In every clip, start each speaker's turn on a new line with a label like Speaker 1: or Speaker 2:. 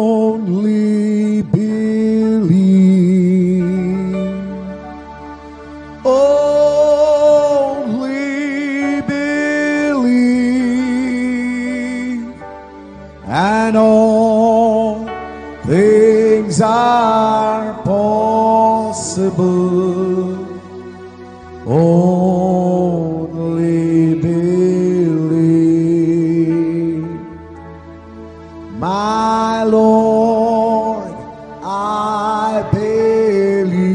Speaker 1: Only believe, only believe, and all things are possible. Only believe. My Lord, I believe.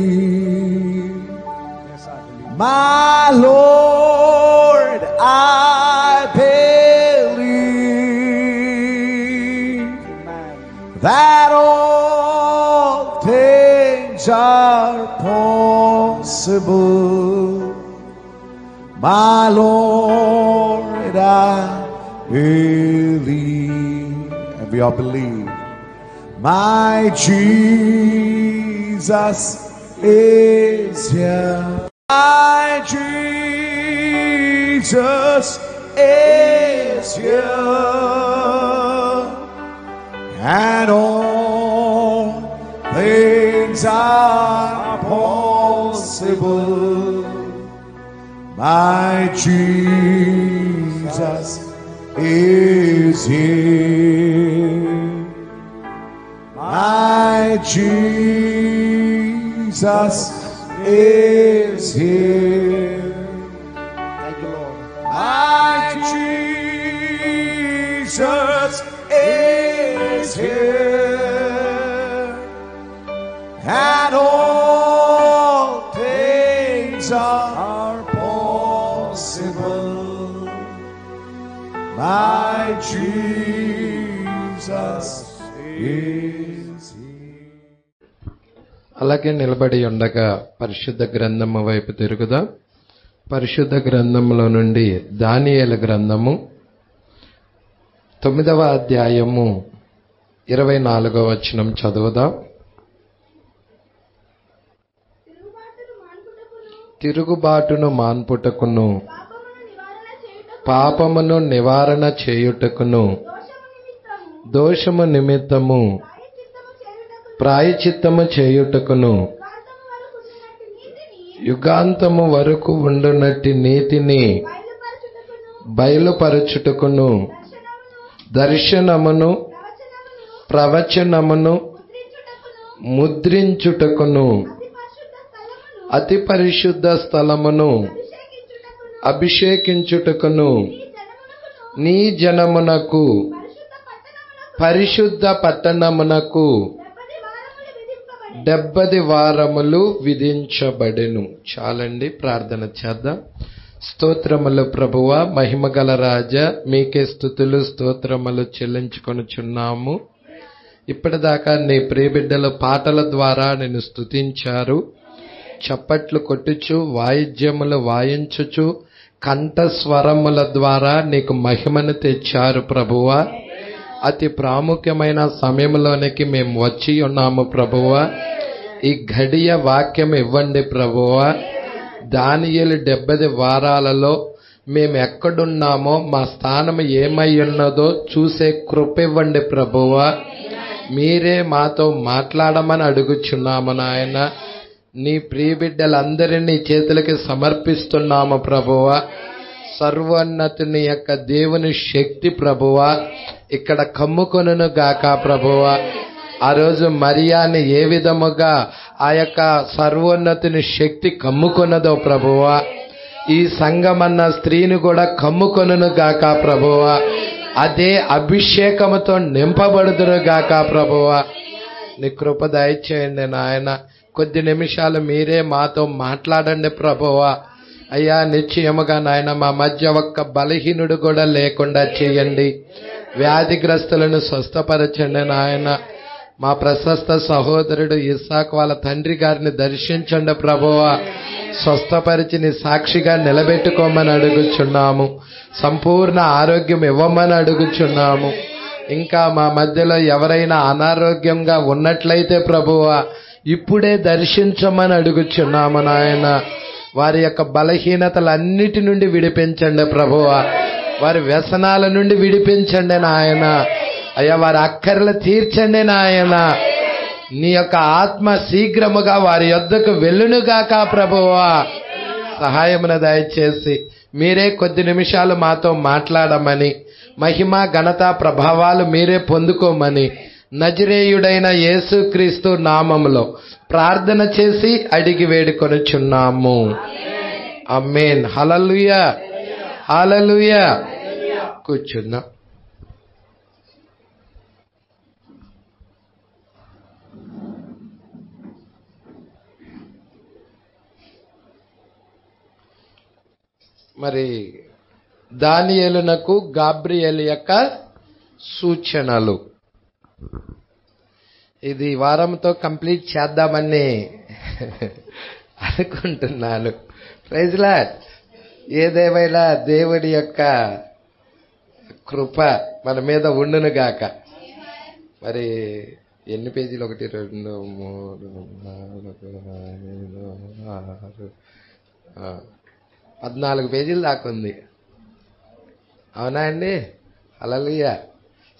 Speaker 2: Yes, I believe.
Speaker 1: My Lord, I believe
Speaker 2: Amen.
Speaker 1: that all things are possible. My Lord, I believe. And we all believe. My Jesus is here. My Jesus is here. And all things are possible. My Jesus is here. My Jesus is here.
Speaker 2: Thank you, Lord.
Speaker 1: My Jesus is here, and all things are possible. My Jesus is here.
Speaker 3: అలాగే నిలబడి ఉండగా పరిశుద్ధ గ్రంథము వైపు తిరుగుదాం. పరిశుద్ధ గ్రంథములో నుండి దానియేలు గ్రంథము 9వ అధ్యాయము 24వ వచనం చదువుదాం. తిరుగుబాటును మాన్పుటకును పాపమును నివారణ చేయుటకును దోషము నిమిత్తము ప్రాయచిత్తము చేయుటకును యుగాంతము వరకు ఉండునట్టి నీతిని బయలుపరచుటకును దర్శనమును ప్రవచనమును ముద్రించుటకును అతి పరిశుద్ధ స్థలమును అభిషేకించుటకును నీ జనమునకు పరిశుద్ధ పట్టణమునకు 70 వారములు విధించబడెను. చాలండి, ప్రార్థన చేద్దాం. స్తోత్రములు ప్రభువా, మహిమగల రాజా, మీకే స్తుతులు స్తోత్రములు చెల్లించుకొనుచున్నాము. ఇప్పటిదాకా నీ ప్రియబిడ్డలు పాటల ద్వారా నిన్ను స్తుతించారు. చప్పట్లు కొట్టుచు వాయిద్యములు వాయించుచు కంఠస్వరముల ద్వారా నీకు మహిమను తెచ్చారు ప్రభువా. అతి ప్రాముఖ్యమైన సమయంలోనికి మేము వచ్చి ఉన్నాము ప్రభువా. ఈ ఘడియ వాక్యం ఇవ్వండి ప్రభువా. దానియేలు 70 వారాలలో మేము ఎక్కడున్నామో మా స్థానం ఏమై ఉన్నదో చూసే కృప ఇవ్వండి ప్రభువా. మీరే మాతో మాట్లాడమని అడుగుచున్నాము నాయన. నీ ప్రియబిడ్డలందరినీ చేతులకి సమర్పిస్తున్నాము ప్రభువా. సర్వోన్నతుని యొక్క దేవుని శక్తి ప్రభువా ఇక్కడ కమ్ముకొనును గాక ప్రభువా. ఆ రోజు మరియాని ఏ విధముగా ఆ యొక్క సర్వోన్నతుని శక్తి కమ్ముకొన్నదో ప్రభువా, ఈ సంఘమన్న స్త్రీని కూడా కమ్ముకొనును గాక ప్రభువా. అదే అభిషేకముతో నింపబడుదురు గాక ప్రభువా. నీ కృప దయచేయండి నాయన. కొద్ది నిమిషాలు మీరే మాతో మాట్లాడండి ప్రభువా. అయ్యా, నిశ్చయముగా నాయన మా మధ్య ఒక్క బలహీనుడు కూడా లేకుండా చేయండి. వ్యాధిగ్రస్తులను స్వస్థపరచండి నాయన. మా ప్రశస్త సహోదరుడు ఇస్సాకు వాళ్ళ తండ్రి గారిని దర్శించండి ప్రభువా. స్వస్థపరిచి నీ సాక్షిగా నిలబెట్టుకోమని అడుగుచున్నాము. సంపూర్ణ ఆరోగ్యం ఇవ్వమని అడుగుచున్నాము. ఇంకా మా మధ్యలో ఎవరైనా అనారోగ్యంగా ఉన్నట్లయితే ప్రభువా ఇప్పుడే దర్శించమని అడుగుచున్నాము నాయన. వారి యొక్క బలహీనతలన్నిటి నుండి విడిపించండి ప్రభువా. వారి వ్యసనాల నుండి విడిపించండి నాయన. అయ్యా, వారి అక్కర్లు తీర్చండి నాయన. నీ యొక్క ఆత్మ శీఘ్రముగా వారి యొద్దకు వెళ్ళునుగాక ప్రభువా. సహాయమును దయచేసి మీరే కొద్ది నిమిషాలు మాతో మాట్లాడమని, మహిమ ఘనత ప్రభావాలు మీరే పొందుకోమని నజరేయుడైన యేసుక్రీస్తు నామములో ప్రార్థన చేసి అడిగి వేడుకొనుచున్నాము. ఆమేన్. హల్లెలూయా, హల్లెలూయా. కూర్చుందాం. మరి దానియేలునకు గాబ్రియేలు యొక్క సూచనలు ఇది వారంతో కంప్లీట్ చేద్దామని అనుకుంటున్నాను. Praise lord. ఏదేమైనా దేవుడి యొక్క కృప మన మీద ఉండునుగాక. మరి ఎన్ని పేజీలు? 1 2 3 4 5 6 14 పేజీలు దాకా ఉంది. అవునా అండి? హల్లెలూయా.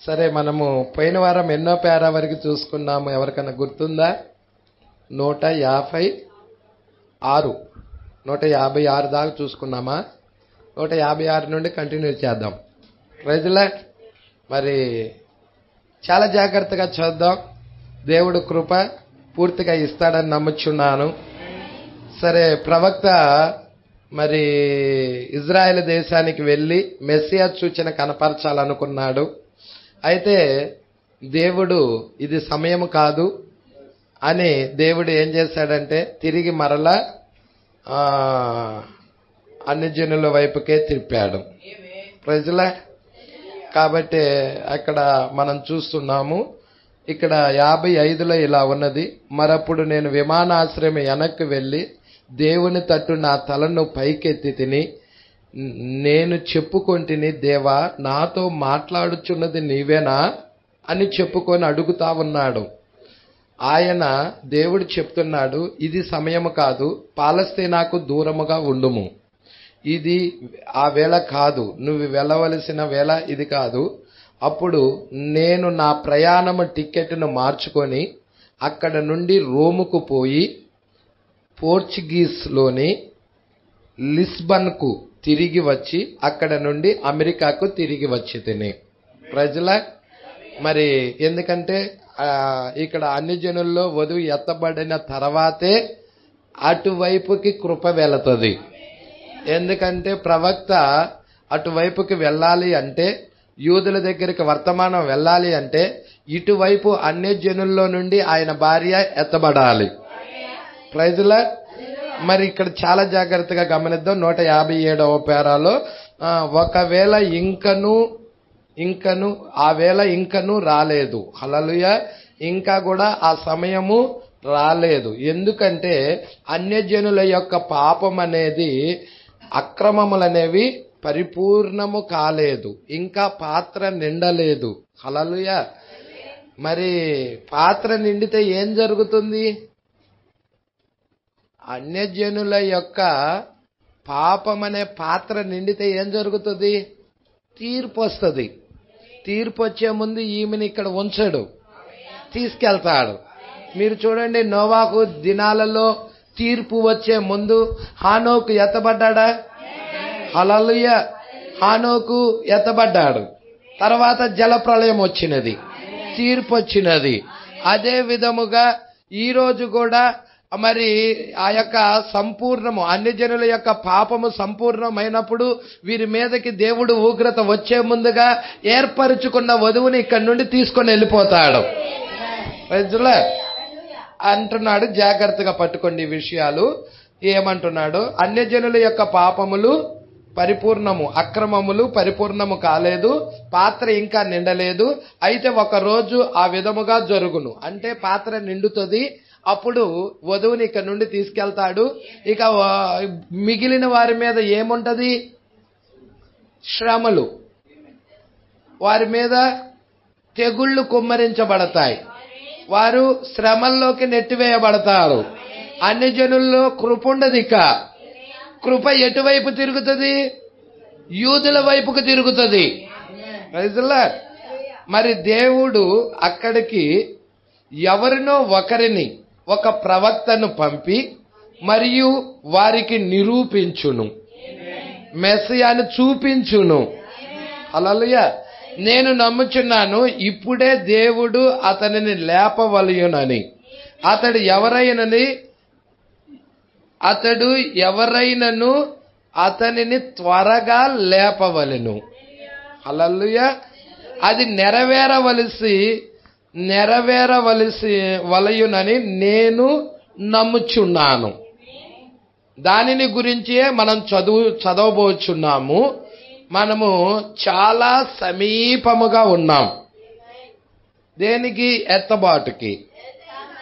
Speaker 3: సరే, మనము పోయిన వారం ఎన్నో పేరా వరకు చూసుకున్నాము? ఎవరికైనా గుర్తుందా? 156 156 దాకా చూసుకున్నామా? 156 నుండి కంటిన్యూ చేద్దాం. Praise lord. మరి చాలా జాగ్రత్తగా చూద్దాం. దేవుడు కృప పూర్తిగా ఇస్తాడని నమ్ముచున్నాను. సరే, ప్రవక్త మరి ఇజ్రాయెల్ దేశానికి వెళ్ళి మెస్సియా సూచన కనపరచాలనుకున్నాడు. అయితే దేవుడు ఇది సమయం కాదు అని దేవుడు ఏం చేశాడంటే తిరిగి మరలా అన్ని జనుల వైపుకే తిప్పాడు. ప్రజల కాబట్టి అక్కడ మనం చూస్తున్నాము. ఇక్కడ 55లో ఇలా ఉన్నది. మరప్పుడు నేను విమానాశ్రయం వెనక్కి వెళ్ళి దేవుని తట్టు నా తలను పైకెత్తి తిని నేను చెప్పుకొంటిని, దేవా నాతో మాట్లాడుచున్నది నీవేనా అని చెప్పుకొని అడుగుతా ఉన్నాడు. ఆయన దేవుడు చెప్తున్నాడు, ఇది సమయము కాదు, పాలస్తీనాకు దూరముగా ఉండుము. ఇది ఆ వేళ కాదు, నువ్వు వెళ్ళవలసిన వేళ ఇది కాదు. అప్పుడు నేను నా ప్రయాణము టికెట్ను మార్చుకొని అక్కడ నుండి రోముకు పోయి పోర్చుగీస్లోని లిస్బన్కు తిరిగి వచ్చి అక్కడ నుండి అమెరికాకు తిరిగి వచ్చి తిని. ప్రజల మరి ఎందుకంటే ఇక్కడ అన్ని జనుల్లో వధువు ఎత్తబడిన తర్వాతే అటువైపుకి కృప వెళుతుంది. ఎందుకంటే ప్రవక్త అటువైపుకి వెళ్ళాలి అంటే, యూదుల దగ్గరికి వర్తమానం వెళ్ళాలి అంటే ఇటువైపు అన్ని జనుల్లో నుండి ఆయన భార్య ఎత్తబడాలి. ప్రైజుల మరి ఇక్కడ చాలా జాగ్రత్తగా గమనిద్దాం. 157వ పేరాలో ఒకవేళ ఇంకను ఆ వేళ ఇంకను రాలేదు. హల్లెలూయా. ఇంకా కూడా ఆ సమయము రాలేదు. ఎందుకంటే అన్యజనుల యొక్క పాపం అనేది, అక్రమములనేవి పరిపూర్ణము కాలేదు, ఇంకా పాత్ర నిండలేదు. హల్లెలూయా. మరి పాత్ర నిండితే ఏం జరుగుతుంది? అన్యజనుల యొక్క పాపం అనే పాత్ర నిండితే ఏం జరుగుతుంది? తీర్పు వస్తుంది. తీర్పు వచ్చే ముందు ఈమెను ఇక్కడ ఉంచడు, తీసుకెళ్తాడు. మీరు చూడండి, నోవాహు దినాలలో తీర్పు వచ్చే ముందు హానోకు ఎత్తబడ్డా? హల్లెలూయా. హానోకు ఎత్తబడ్డాడు. తర్వాత జలప్రళయం వచ్చినది, తీర్పు వచ్చినది. అదే విధముగా ఈ రోజు కూడా మరి ఆ యొక్క సంపూర్ణము, అన్ని జనుల యొక్క పాపము సంపూర్ణమైనప్పుడు వీరి మీదకి దేవుడు ఉగ్రత వచ్చే ముందుగా ఏర్పరచుకున్న వధువుని ఇక్కడి నుండి తీసుకొని వెళ్ళిపోతాడు. అంటున్నాడు, జాగ్రత్తగా పట్టుకోండి ఈ విషయాలు. ఏమంటున్నాడు? అన్యజనుల యొక్క పాపములు పరిపూర్ణము, అక్రమములు పరిపూర్ణము కాలేదు, పాత్ర ఇంకా నిండలేదు. అయితే ఒక రోజు ఆ విధముగా జరుగును. అంటే పాత్ర నిండుతుంది. అప్పుడు వధువుని ఇక్కడ నుండి తీసుకెళ్తాడు. ఇక మిగిలిన వారి మీద ఏముంటది? శ్రమలు. వారి మీద తెగుళ్ళు కుమ్మరించబడతాయి. వారు శ్రమల్లోకి నెట్టివేయబడతారు. అన్ని జనుల్లో కృప ఉండదు. ఇక కృప ఎటువైపు తిరుగుతుంది? యూదుల వైపుకు తిరుగుతుంది. మరి దేవుడు అక్కడికి ఎవరినో ఒకరిని, ఒక ప్రవక్తను పంపి మరియు వారికి నిరూపించును, మెస్సియాను చూపించును. హల్లెలూయా. నేను నమ్ముచున్నాను ఇప్పుడే దేవుడు అతనిని లేపవలయునని. అతడు ఎవరైనను అతనిని త్వరగా లేపవలెను. హల్లెలూయా. అది నెరవేరవలసి వలయునని నేను నమ్ముచున్నాను. దానిని గురించే మనం చదవబోచున్నాము. మనము చాలా సమీపముగా ఉన్నాం. దేనికి? ఎత్తబాటుకి.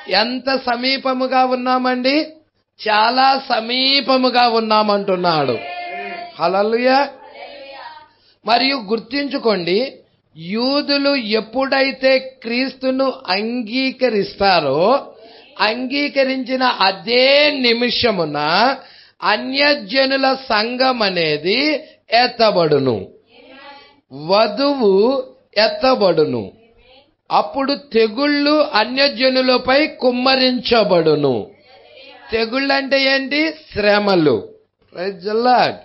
Speaker 3: ఎంత సమీపముగా ఉన్నామండి? చాలా సమీపముగా ఉన్నామంటున్నాడు. హల్లెలూయా. మరియు గుర్తించుకోండి, యూదులు ఎప్పుడైతే క్రీస్తును అంగీకరిస్తారో, అంగీకరించిన అదే నిమిషమున అన్యజనుల సంఘం అనేది ఎత్తబడును, వధువు ఎత్తబడును. అప్పుడు తెగుళ్ళు అన్యజనులపై కుమ్మరించబడును. తెగుళ్ళు అంటే ఏంటి? శ్రమలు. Praise the lord.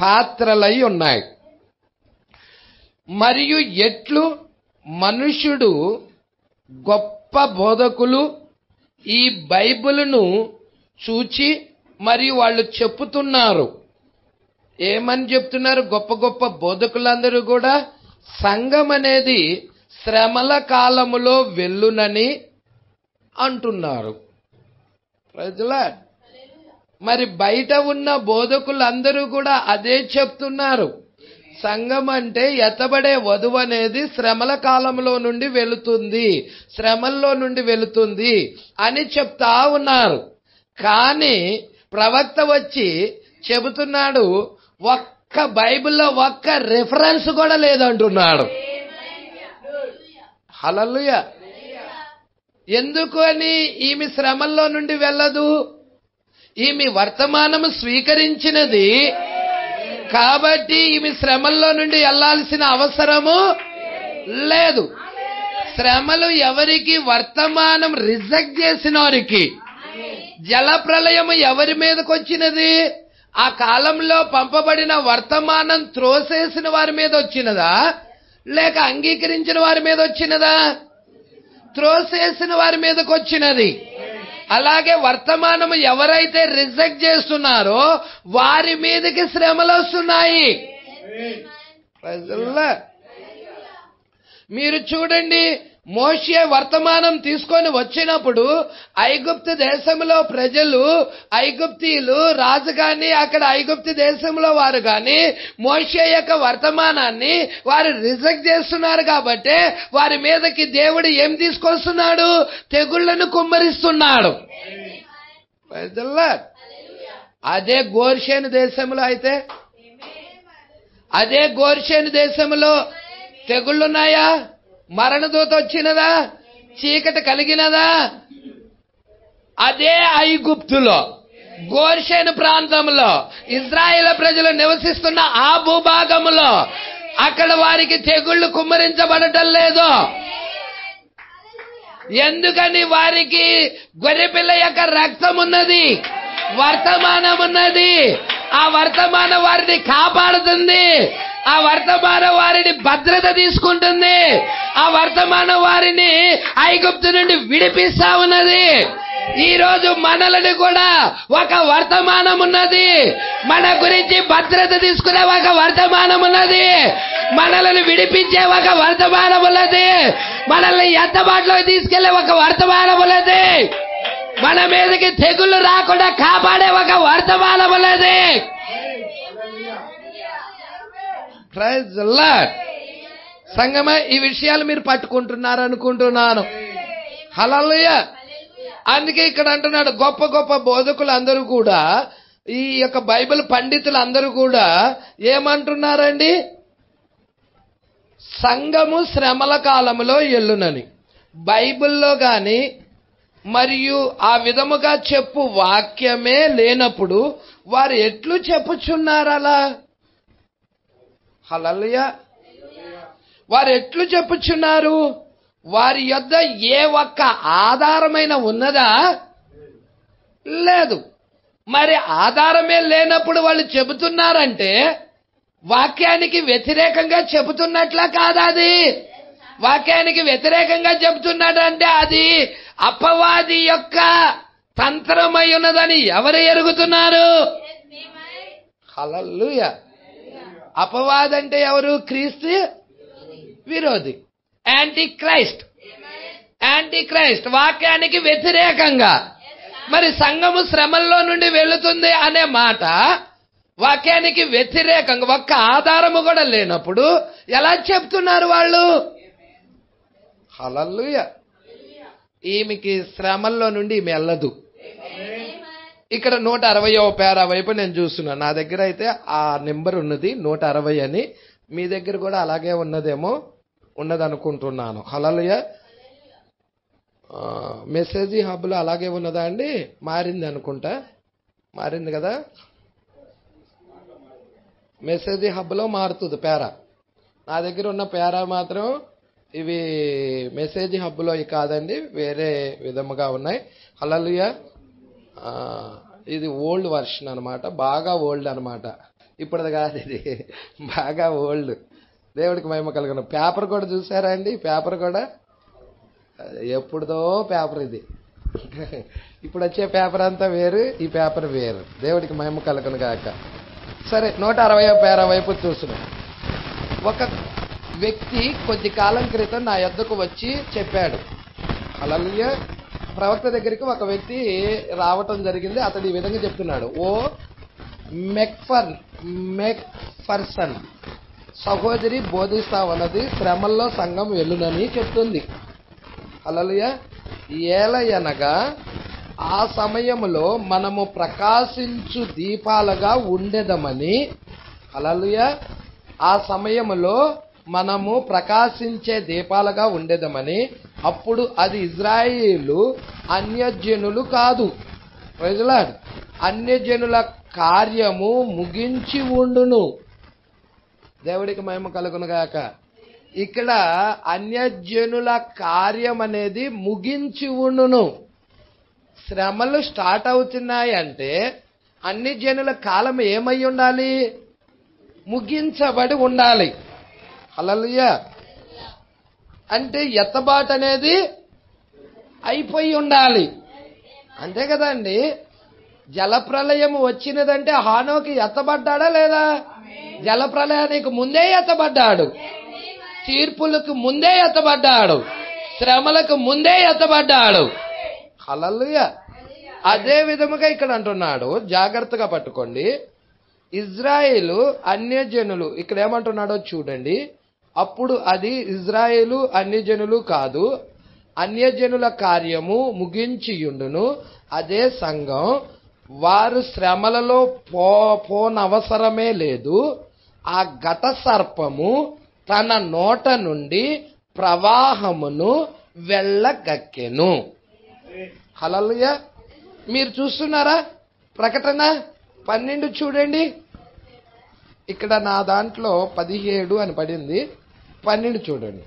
Speaker 3: పాత్రలై ఉన్నాయి. మరియు ఎట్లు మనుష్యుడు గొప్ప బోధకులు ఈ బైబిలును చూచి మరియు వాళ్ళు చెప్పుతున్నారు. ఏమని చెప్తున్నారు? గొప్ప గొప్ప బోధకులందరూ కూడా సంఘం అనేది శ్రమల కాలములో వెళ్ళునని అంటున్నారు. Praise the lord. మరి బయట ఉన్న బోధకులందరూ కూడా అదే చెప్తున్నారు. సంఘం అంటే ఎత్తబడే వధువు అనేది శ్రమల కాలంలో నుండి వెళుతుంది, శ్రమల్లో నుండి వెళుతుంది అని చెప్తా ఉన్నారు. కానీ ప్రవక్త వచ్చి చెబుతున్నాడు, ఒక్క బైబిల్లో ఒక్క రిఫరెన్స్ కూడా లేదంటున్నాడు. హల్లెలూయా. ఎందుకు అని? ఈమె శ్రమల్లో నుండి వెళ్ళదు. ఈమె వర్తమానము స్వీకరించినది కాబట్టి ఈమె శ్రమల్లో నుండి వెళ్లాల్సిన అవసరము లేదు. శ్రమలు ఎవరికి? వర్తమానం రిజెక్ట్ చేసిన వారికి. జలప్రళయము ఎవరి మీదకి వచ్చినది? ఆ కాలంలో పంపబడిన వర్తమానం త్రోసేసిన వారి మీద వచ్చినదా, లేక అంగీకరించిన వారి మీద వచ్చినదా? త్రోసేసిన వారి మీదకి వచ్చినది. అలాగే వర్తమానము ఎవరైతే రిజెక్ట్ చేస్తున్నారో వారి మీదకి శ్రమలు వస్తున్నాయి. మీరు చూడండి, మోషే వర్తమానం తీసుకొని వచ్చినప్పుడు ఐగుప్తు దేశంలో ప్రజలు, ఐగుప్తీయులు రాజు గాని, అక్కడ ఐగుప్తు దేశంలో వారు గాని మోషే యొక్క వర్తమానాన్ని వారు రిజెక్ట్ చేస్తున్నారు. కాబట్టి వారి మీదకి దేవుడు ఏం తీసుకొస్తున్నాడు? తెగుళ్లను కుమ్మరిస్తున్నాడు. అదే గోర్షేను దేశంలో అయితే, అదే గోర్షేను దేశంలో తెగుళ్ళున్నాయా? మరణదూత వచ్చినదా? చీకటి కలిగినదా? అదే ఐగుప్తులో, గోర్షేను ప్రాంతంలో ఇజ్రాయేల్ ప్రజలు నివసిస్తున్న ఆ భూభాగంలో అక్కడ వారికి తెగుళ్లు కుమ్మరించబడటం లేదు. ఎందుకని? వారికి గొర్రెపిల్ల యొక్క రక్తం ఉన్నది, వర్తమానం ఉన్నది. ఆ వర్తమానం వారిని కాపాడుతుంది. ఆ వర్తమానం వారిని భద్రత తీసుకుంటుంది. ఆ వర్తమానం వారిని ఐగుప్తు నుండి విడిపిస్తా ఉన్నది. ఈ రోజు మనల్ని కూడా ఒక వర్తమానం ఉన్నది. మన గురించి భద్రత తీసుకునే ఒక వర్తమానం ఉన్నది. మనల్ని విడిపించే ఒక వర్తమానం ఉన్నది. మనల్ని ఎత్తబాటులో తీసుకెళ్లే ఒక వర్తమానం ఉన్నది. మన మీదకి తెగుళ్ళు రాకుండా కాపాడే ఒక వర్తమానం ఉన్నది. Praise the lord. సంగమా, ఈ విషయాలు మీరు పట్టుకుంటున్నారు అనుకుంటున్నాను. హల్లెలూయా. అందుకే ఇక్కడ అంటున్నాడు, గొప్ప గొప్ప బోధకులు అందరూ కూడా, ఈ యొక్క బైబిల్ పండితులు అందరూ కూడా ఏమంటున్నారండి? సంఘము శ్రమల కాలములో ఎల్లునని. బైబిల్లో గాని మరియు ఆ విధముగా చెప్పు వాక్యమే లేనప్పుడు వారు ఎట్లు చెప్పుచున్నారు? అలా హల్లెలూయా. వారు ఎట్లు చెప్పుచున్నారు? వారి యొద్ద ఏ ఒక్క ఆధారమైన ఉన్నదా? లేదు. మరి ఆధారమే లేనప్పుడు వాళ్ళు చెబుతున్నారంటే వాక్యానికి వ్యతిరేకంగా చెబుతున్నట్లా కాదా? అది వాక్యానికి వ్యతిరేకంగా చెబుతున్నాడంటే అది అపవాది యొక్క తంత్రమై ఉన్నదని ఎవరు ఎరుగుతున్నారు? హల్లెలూయా. అపవాది అంటే ఎవరు? క్రీస్తు విరోధి, యాంటీ క్రైస్ట్. యాంటీ క్రైస్ట్ వాక్యానికి వ్యతిరేకంగా. మరి సంఘము శ్రమల్లో నుండి వెళుతుంది అనే మాట వాక్యానికి వ్యతిరేకంగా, ఒక్క ఆధారము కూడా లేనప్పుడు ఎలా చెప్తున్నారు వాళ్ళు? హల్లెలూయా. ఈమెకి శ్రమల్లో నుండి ఈమె వెళ్ళదు. ఇక్కడ 160వ పేరా వైపు నేను చూస్తున్నాను. నా దగ్గర అయితే ఆ నెంబర్ ఉన్నది 160 అని. మీ దగ్గర కూడా అలాగే ఉన్నదేమో, ఉన్నదనుకుంటున్నాను. హల్లెలూయా. మెసేజీ హబ్లో అలాగే ఉన్నదా అండి? మారింది అనుకుంటా. మారింది కదా. మెసేజీ హబ్లో మారుతుంది పేరా. నా దగ్గర ఉన్న పేరా మాత్రం ఇవి మెసేజీ హబ్లో కాదండి, వేరే విధముగా ఉన్నాయి. హల్లెలూయా. ఇది ఓల్డ్ వర్షన్ అనమాట, బాగా ఓల్డ్ అనమాట. ఇప్పుడుది కాదు, ఇది బాగా ఓల్డ్. దేవుడికి మహిమ కలుగును. పేపర్ కూడా చూసారా అండి? పేపర్ కూడా ఎప్పుడుదో పేపర్ ఇది. ఇప్పుడు వచ్చే పేపర్ అంతా వేరు, ఈ పేపర్ వేరు. దేవుడికి మహిమ కలుగును గాక. సరే, 160వ పేరా వైపు చూస్తున్నాం. ఒక వ్యక్తి కొద్ది కాలం క్రితం నా యొద్దకు వచ్చి చెప్పాడు. హల్లెలూయా. ప్రవక్త దగ్గరికి ఒక వ్యక్తి రావటం జరిగింది. అతడు ఈ విధంగా చెప్తున్నాడు. ఓ మెక్ఫర్సన్ సహోదరి బోధిస్తా ఉన్నది, శ్రమల్లో సంఘం వెళ్ళునని చెప్తుంది. హల్లెలూయా. ఏలయనగా ఆ సమయంలో మనము ప్రకాశించు దీపాలుగా ఉండేదమని. హల్లెలూయా. ఆ సమయంలో మనము ప్రకాశించే దీపాలుగా ఉండేదమని. అప్పుడు అది ఇజ్రాయేలు అన్యజనులు కాదు. Praise the lord. అన్యజనుల కార్యము ముగించి ఉండును. దేవుడికి మహిమ కలుగును గాక. ఇక్కడ అన్యజనుల కార్యం అనేది ముగించి ఉండును. శ్రమలు స్టార్ట్ అవుతున్నాయంటే అన్ని జనుల కాలం ఏమై ఉండాలి? ముగించబడి ఉండాలి. హల్లెలూయా. అంటే ఎత్తబాటు అనేది అయిపోయి ఉండాలి. అంతే కదండి. జలప్రలయం వచ్చినదంటే హానోకి ఎత్తబడ్డాడా లేదా? జలప్రలయానికి ముందే ఎత్తబడ్డాడు. తీర్పులకు ముందే ఎత్తబడ్డాడు. శ్రమలకు ముందే ఎత్తబడ్డాడు. హల్లెలూయా. అదే విధముగా ఇక్కడ అంటున్నాడు, జాగ్రత్తగా పట్టుకోండి. ఇజ్రాయేలు అన్యజనులు, ఇక్కడ ఏమంటున్నాడో చూడండి. అప్పుడు అది ఇజ్రాయేలు అన్యజనులు కాదు, అన్యజనుల కార్యము ముగించియుండును. అదే సంఘం. వారు శ్రమలలో పోనవసరమే లేదు. ఆ ఘట సర్పము తన నోట నుండి ప్రవాహమును వెళ్ళగక్కెను. హల్లెలూయా. మీరు చూస్తున్నారా? ప్రకటన 12 చూడండి. ఇక్కడ నా దాంట్లో 17 అని పడింది, 12 చూడండి.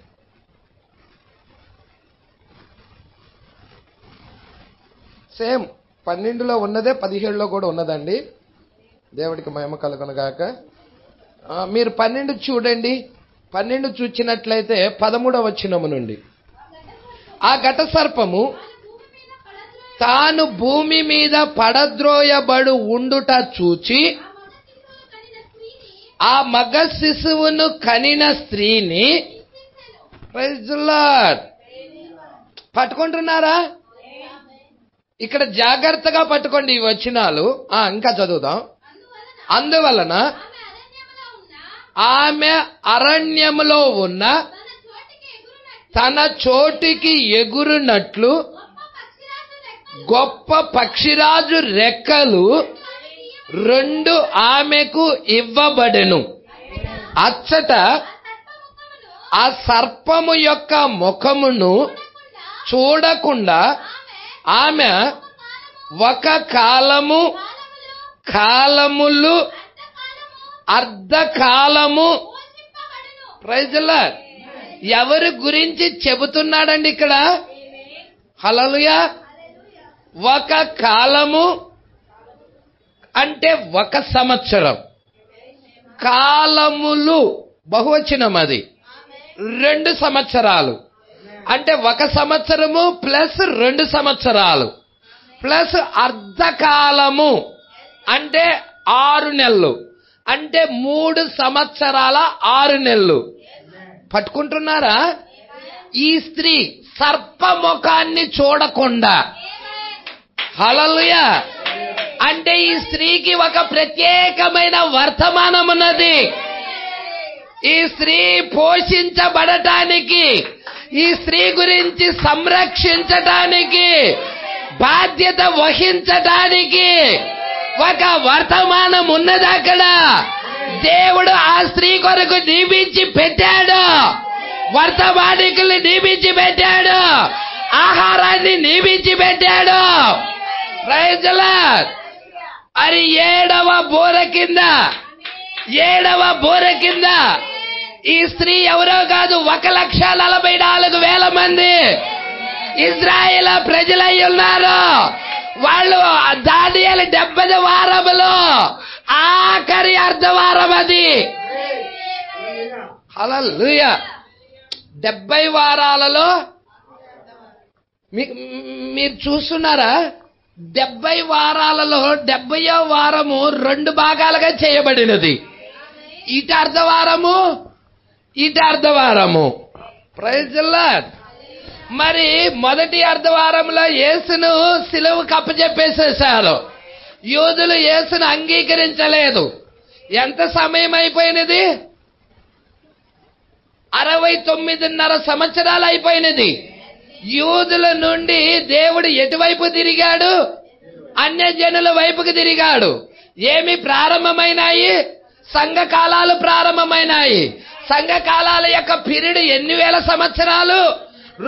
Speaker 3: సేమ్ 12లో ఉన్నదే 17లో కూడా ఉన్నదండి. దేవుడికి మహిమ కలుగును గాక. మీరు 12 చూడండి. 12 చూచినట్లయితే 13వ వచనము నుండి, ఆ ఘట సర్పము తాను భూమి మీద పడద్రోయబడు ఉండుట చూచి ఆ మగ శిశువును కనిన స్త్రీని. Praise the lord. పట్టుకుంటున్నారా? ఇక్కడ జాగ్రత్తగా పట్టుకోండి ఈ వచనాలు. ఇంకా చదువుదాం. అందువలన ఆమె అరణ్యములో ఉన్న తన చోటికి ఎగురునట్లు గొప్ప పక్షిరాజు రెక్కలు 2 ఆమెకు ఇవ్వబడెను. అచ్చట ఆ సర్పము యొక్క ముఖమును చూడకుండా ఆమె ఒక కాలములు అర్ధకాలము. Praise the lord. ఎవరి గురించి చెబుతున్నాడండి ఇక్కడ? హల్లెలూయా. ఒక కాలము అంటే 1 సంవత్సరం, కాలములు బహువచనం, అది 2 సంవత్సరాలు. అంటే 1 సంవత్సరము ప్లస్ 2 సంవత్సరాలు ప్లస్ అర్ధకాలము అంటే 6 నెలలు, అంటే 3 సంవత్సరాల 6 నెలలు. పట్టుకుంటున్నారా? ఈ స్త్రీ సర్పముఖాన్ని చూడకుండా, హల్లెలూయా, అంటే ఈ స్త్రీకి ఒక ప్రత్యేకమైన వర్తమానం ఉన్నది. ఈ స్త్రీ పోషించబడటానికి, ఈ స్త్రీ గురించి సంరక్షించటానికి, బాధ్యత వహించటానికి ఒక వర్తమానం ఉన్నది అక్కడ. దేవుడు ఆ స్త్రీ కొరకు నియమించి పెట్టాడు, వర్తమానికుల్ని నియమించి పెట్టాడు, ఆహారాన్ని నియమించి పెట్టాడు. Praise the lord. అది 7వ బోర కింద ఈ స్త్రీ ఎవరో కాదు, 1,44,000 మంది ఇజ్రాయేల్ ప్రజలై ఉన్నారు. వాళ్ళు దానియేలు 70 వారములో ఆఖరి అర్ధవారం అది. హల్లెలూయా. 70 వారాలలో మీరు చూస్తున్నారా? 70 వారాలలో 70వ వారము 2 భాగాలుగా చేయబడినది. ఇటు అర్ధవారము. Praise the lord. మరి మొదటి అర్ధవారంలో యేసును సిలువకు అప్పచెప్పేసేశారు. యూదులు యేసును అంగీకరించలేదు. ఎంత సమయం అయిపోయినది? 69.5 సంవత్సరాలు అయిపోయినది. యూదుల నుండి దేవుడు ఎటువైపు తిరిగాడు? అన్యజనుల వైపుకి తిరిగాడు. ఏమి ప్రారంభమైనాయి? సంఘకాలాలు ప్రారంభమైనాయి. సంఘకాలాల యొక్క పీరియడ్ ఎన్ని వేల సంవత్సరాలు?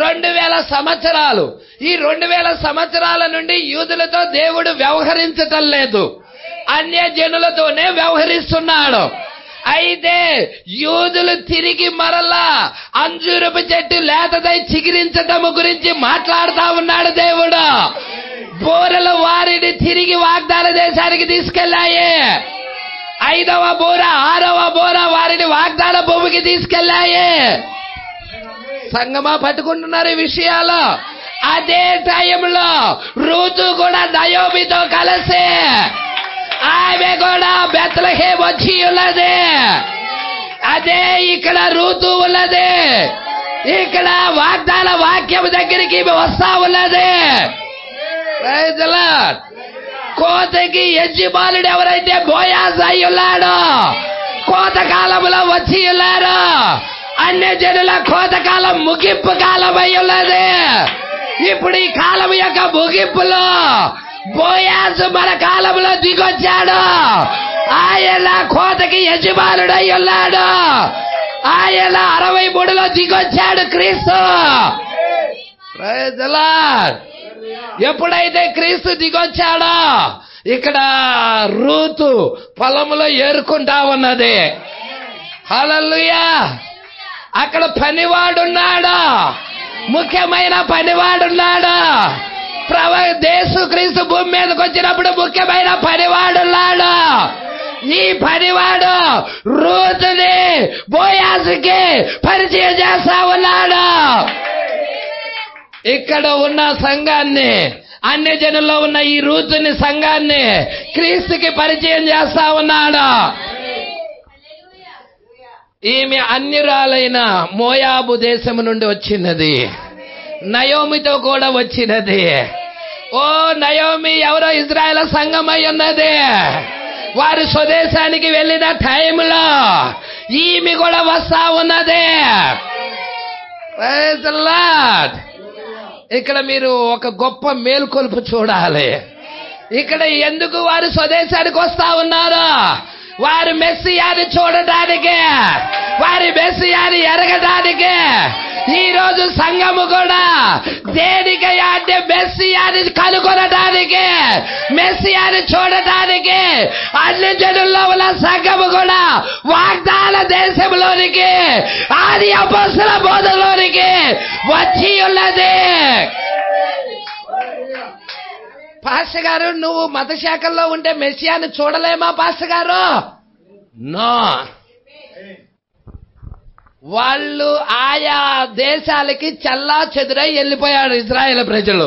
Speaker 3: 2000 సంవత్సరాలు. ఈ 2000 సంవత్సరాల నుండి యూదులతో దేవుడు వ్యవహరించటం లేదు, అన్యజనులతోనే వ్యవహరిస్తున్నాడు. అయితే యూదులు తిరిగి మరలా అంజూరపు చెట్టు లేతదై చిగిరించటము గురించి మాట్లాడుతా ఉన్నాడు దేవుడు. బోరలు వారిని తిరిగి వాగ్దాన దేశానికి తీసుకెళ్లాయి. 5వ బోర 6వ బోర వారిని వాగ్దాన భూమికి తీసుకెళ్లాయి. సంగమా పట్టుకుంటున్నారు ఈ విషయాలు. అదే టైంలో రూతు కూడా నయోమితో కలిసి ఆమె కూడా బెత్లెహేము వచ్చి ఉన్నది. అదే ఇక్కడ రూతు ఉన్నది. ఇక్కడ వాగ్దాన వాక్యం దగ్గరికి వస్తా ఉన్నది. Praise the lord. కోతకి యజమానుడు ఎవరైతే బోయాజు అయి ఉన్నాడో, కోత కాలంలో వచ్చి ఉన్నారు. అన్యజనుల కోతకాలం ముగింపు కాలం అయి ఉన్నది. ఇప్పుడు ఈ కాలం యొక్క ముగింపులో బోయాజు మన కాలంలో దిగొచ్చాడు. ఆయన కోతకి యజమానుడు అయి ఉన్నాడు. ఆయన 63లో దిగొచ్చాడు క్రీస్తు. Praise the lord. ఎప్పుడైతే క్రీస్తు దిగొచ్చాడో ఇక్కడ రూతు పొలంలో ఏరుకుంటా ఉన్నది. హల్లెలూయా. అక్కడ పనివాడున్నాడు, ముఖ్యమైన పనివాడున్నాడు. యేసుక్రీస్తు భూమి మీదకి వచ్చినప్పుడు ముఖ్యమైన పనివాడున్నాడు. ఈ పనివాడు రూతుని బోయాజుకి పరిచయం చేస్తా ఉన్నాడు. ఇక్కడ ఉన్న సంఘాన్ని, అన్యజనుల్లో ఉన్న ఈ రూతుని సంఘాన్ని క్రీస్తుకి పరిచయం చేస్తా ఉన్నాడు. ఈమె అన్యురాలైన మోయాబు దేశం నుండి వచ్చినది, నయోమితో కూడా వచ్చినది. ఓ నయోమి ఎవరో ఇజ్రాయేల్ సంఘమై ఉన్నది. వారు స్వదేశానికి వెళ్ళిన టైంలో ఈమె కూడా వస్తా ఉన్నది. Praise the lord. ఇక్కడ మీరు ఒక గొప్ప మేల్కొల్పు చూడాలి. ఇక్కడ ఎందుకు వారు స్వదేశానికి వస్తా ఉన్నారు? వారి మెస్సియాని చూడటానికి, వారి మెస్సియాని ఎరగటానికి. ఈ రోజు సంఘము కూడా దేనికయ్యా అంటే మెస్సియాని కనుగొనటానికి, మెస్సియాని చూడటానికి. అన్ని జనుల్లో ఉన్న సంఘము కూడా వాగ్దాన దేశంలోనికి, ఆది అపొస్తల బోధలోనికి వచ్చి ఉన్నది. పాస్టర్ గారు, నువ్వు మత శాఖల్లో ఉంటే మెస్సియాని చూడలేమా పాస్టర్ గారు? నో. వాళ్ళు ఆయా దేశాలకి చల్లా చెదురై వెళ్ళిపోయారు. ఇజ్రాయేల్ ప్రజలు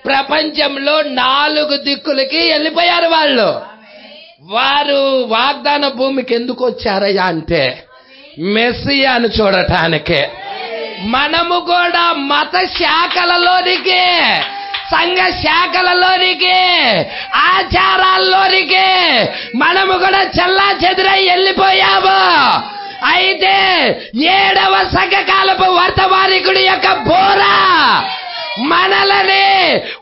Speaker 3: ప్రపంచంలో 4 దిక్కులకి వెళ్ళిపోయారు. వారు వాగ్దాన భూమికి ఎందుకు వచ్చారయ్యా అంటే మెస్సియాను చూడటానికి. మనము కూడా మత శాఖలలోనికి, సంఘ శాఖలలోనికి, ఆచారాల్లోనికి మనము కూడా చల్లా చెదురై వెళ్ళిపోయాము. అయితే 7వ సంఘకాలపు వర్తమానికుడి యొక్క బోర మనలని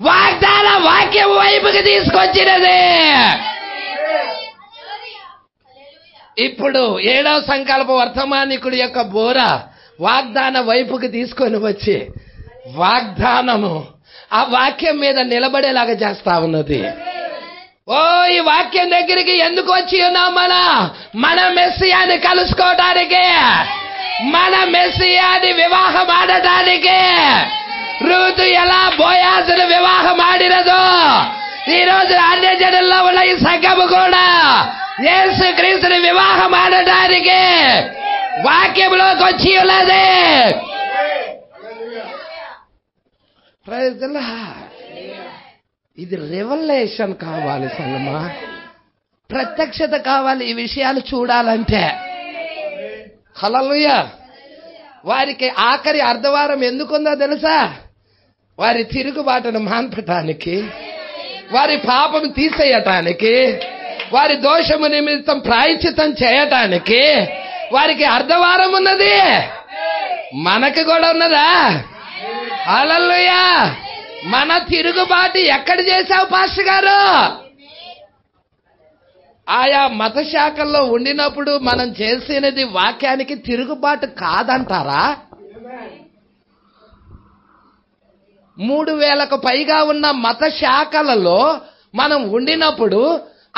Speaker 3: వాగ్దాన వాక్యం వైపుకి తీసుకొచ్చినది. ఇప్పుడు 7వ సంకల్ప వర్తమానికుడి యొక్క బోర వాగ్దాన వైపుకి తీసుకొని వచ్చి వాగ్దానము ఆ వాక్యం మీద నిలబడేలాగా చేస్తా ఉన్నది. ఓ, ఈ వాక్యం దగ్గరికి ఎందుకు వచ్చి ఉన్నాం? మన మెస్సియాని కలుసుకోవడానికి, మన మెస్సియాని వివాహం ఆడటానికి. రూతు ఎలా బోయాజును వివాహం ఆడినదో, ఈ రోజు అన్య జనుల్లో ఉన్న ఈ సంఘము కూడా యేసు క్రీస్తుని వివాహం ఆడటానికి వాక్యంలోకి వచ్చి ఉన్నది. Praise the lord. ఇది రెవల్యూషన్ కావాలి సంగమా, ప్రత్యక్షత కావాలి. ఈ విషయాలు చూడాలంటే హల్లెలూయా. వారికి ఆఖరి అర్ధవారం ఎందుకుందో తెలుసా? వారి తిరుగుబాటును మాన్పటానికి, వారి పాపం తీసేయటానికి, వారి దోషము నిమిత్తం ప్రాయశ్చిత్తం చేయటానికి వారికి అర్ధవారం ఉన్నది. మనకు కూడా ఉన్నదా? హల్లెలూయా. మన తిరుగుబాటు ఎక్కడ చేశావు పాస్టర్ గారు? ఆయా మత శాఖల్లో ఉండినప్పుడు మనం చేసినది వాక్యానికి తిరుగుబాటు కాదంటారా? 3000కు పైగా ఉన్న మత శాఖలలో మనం ఉండినప్పుడు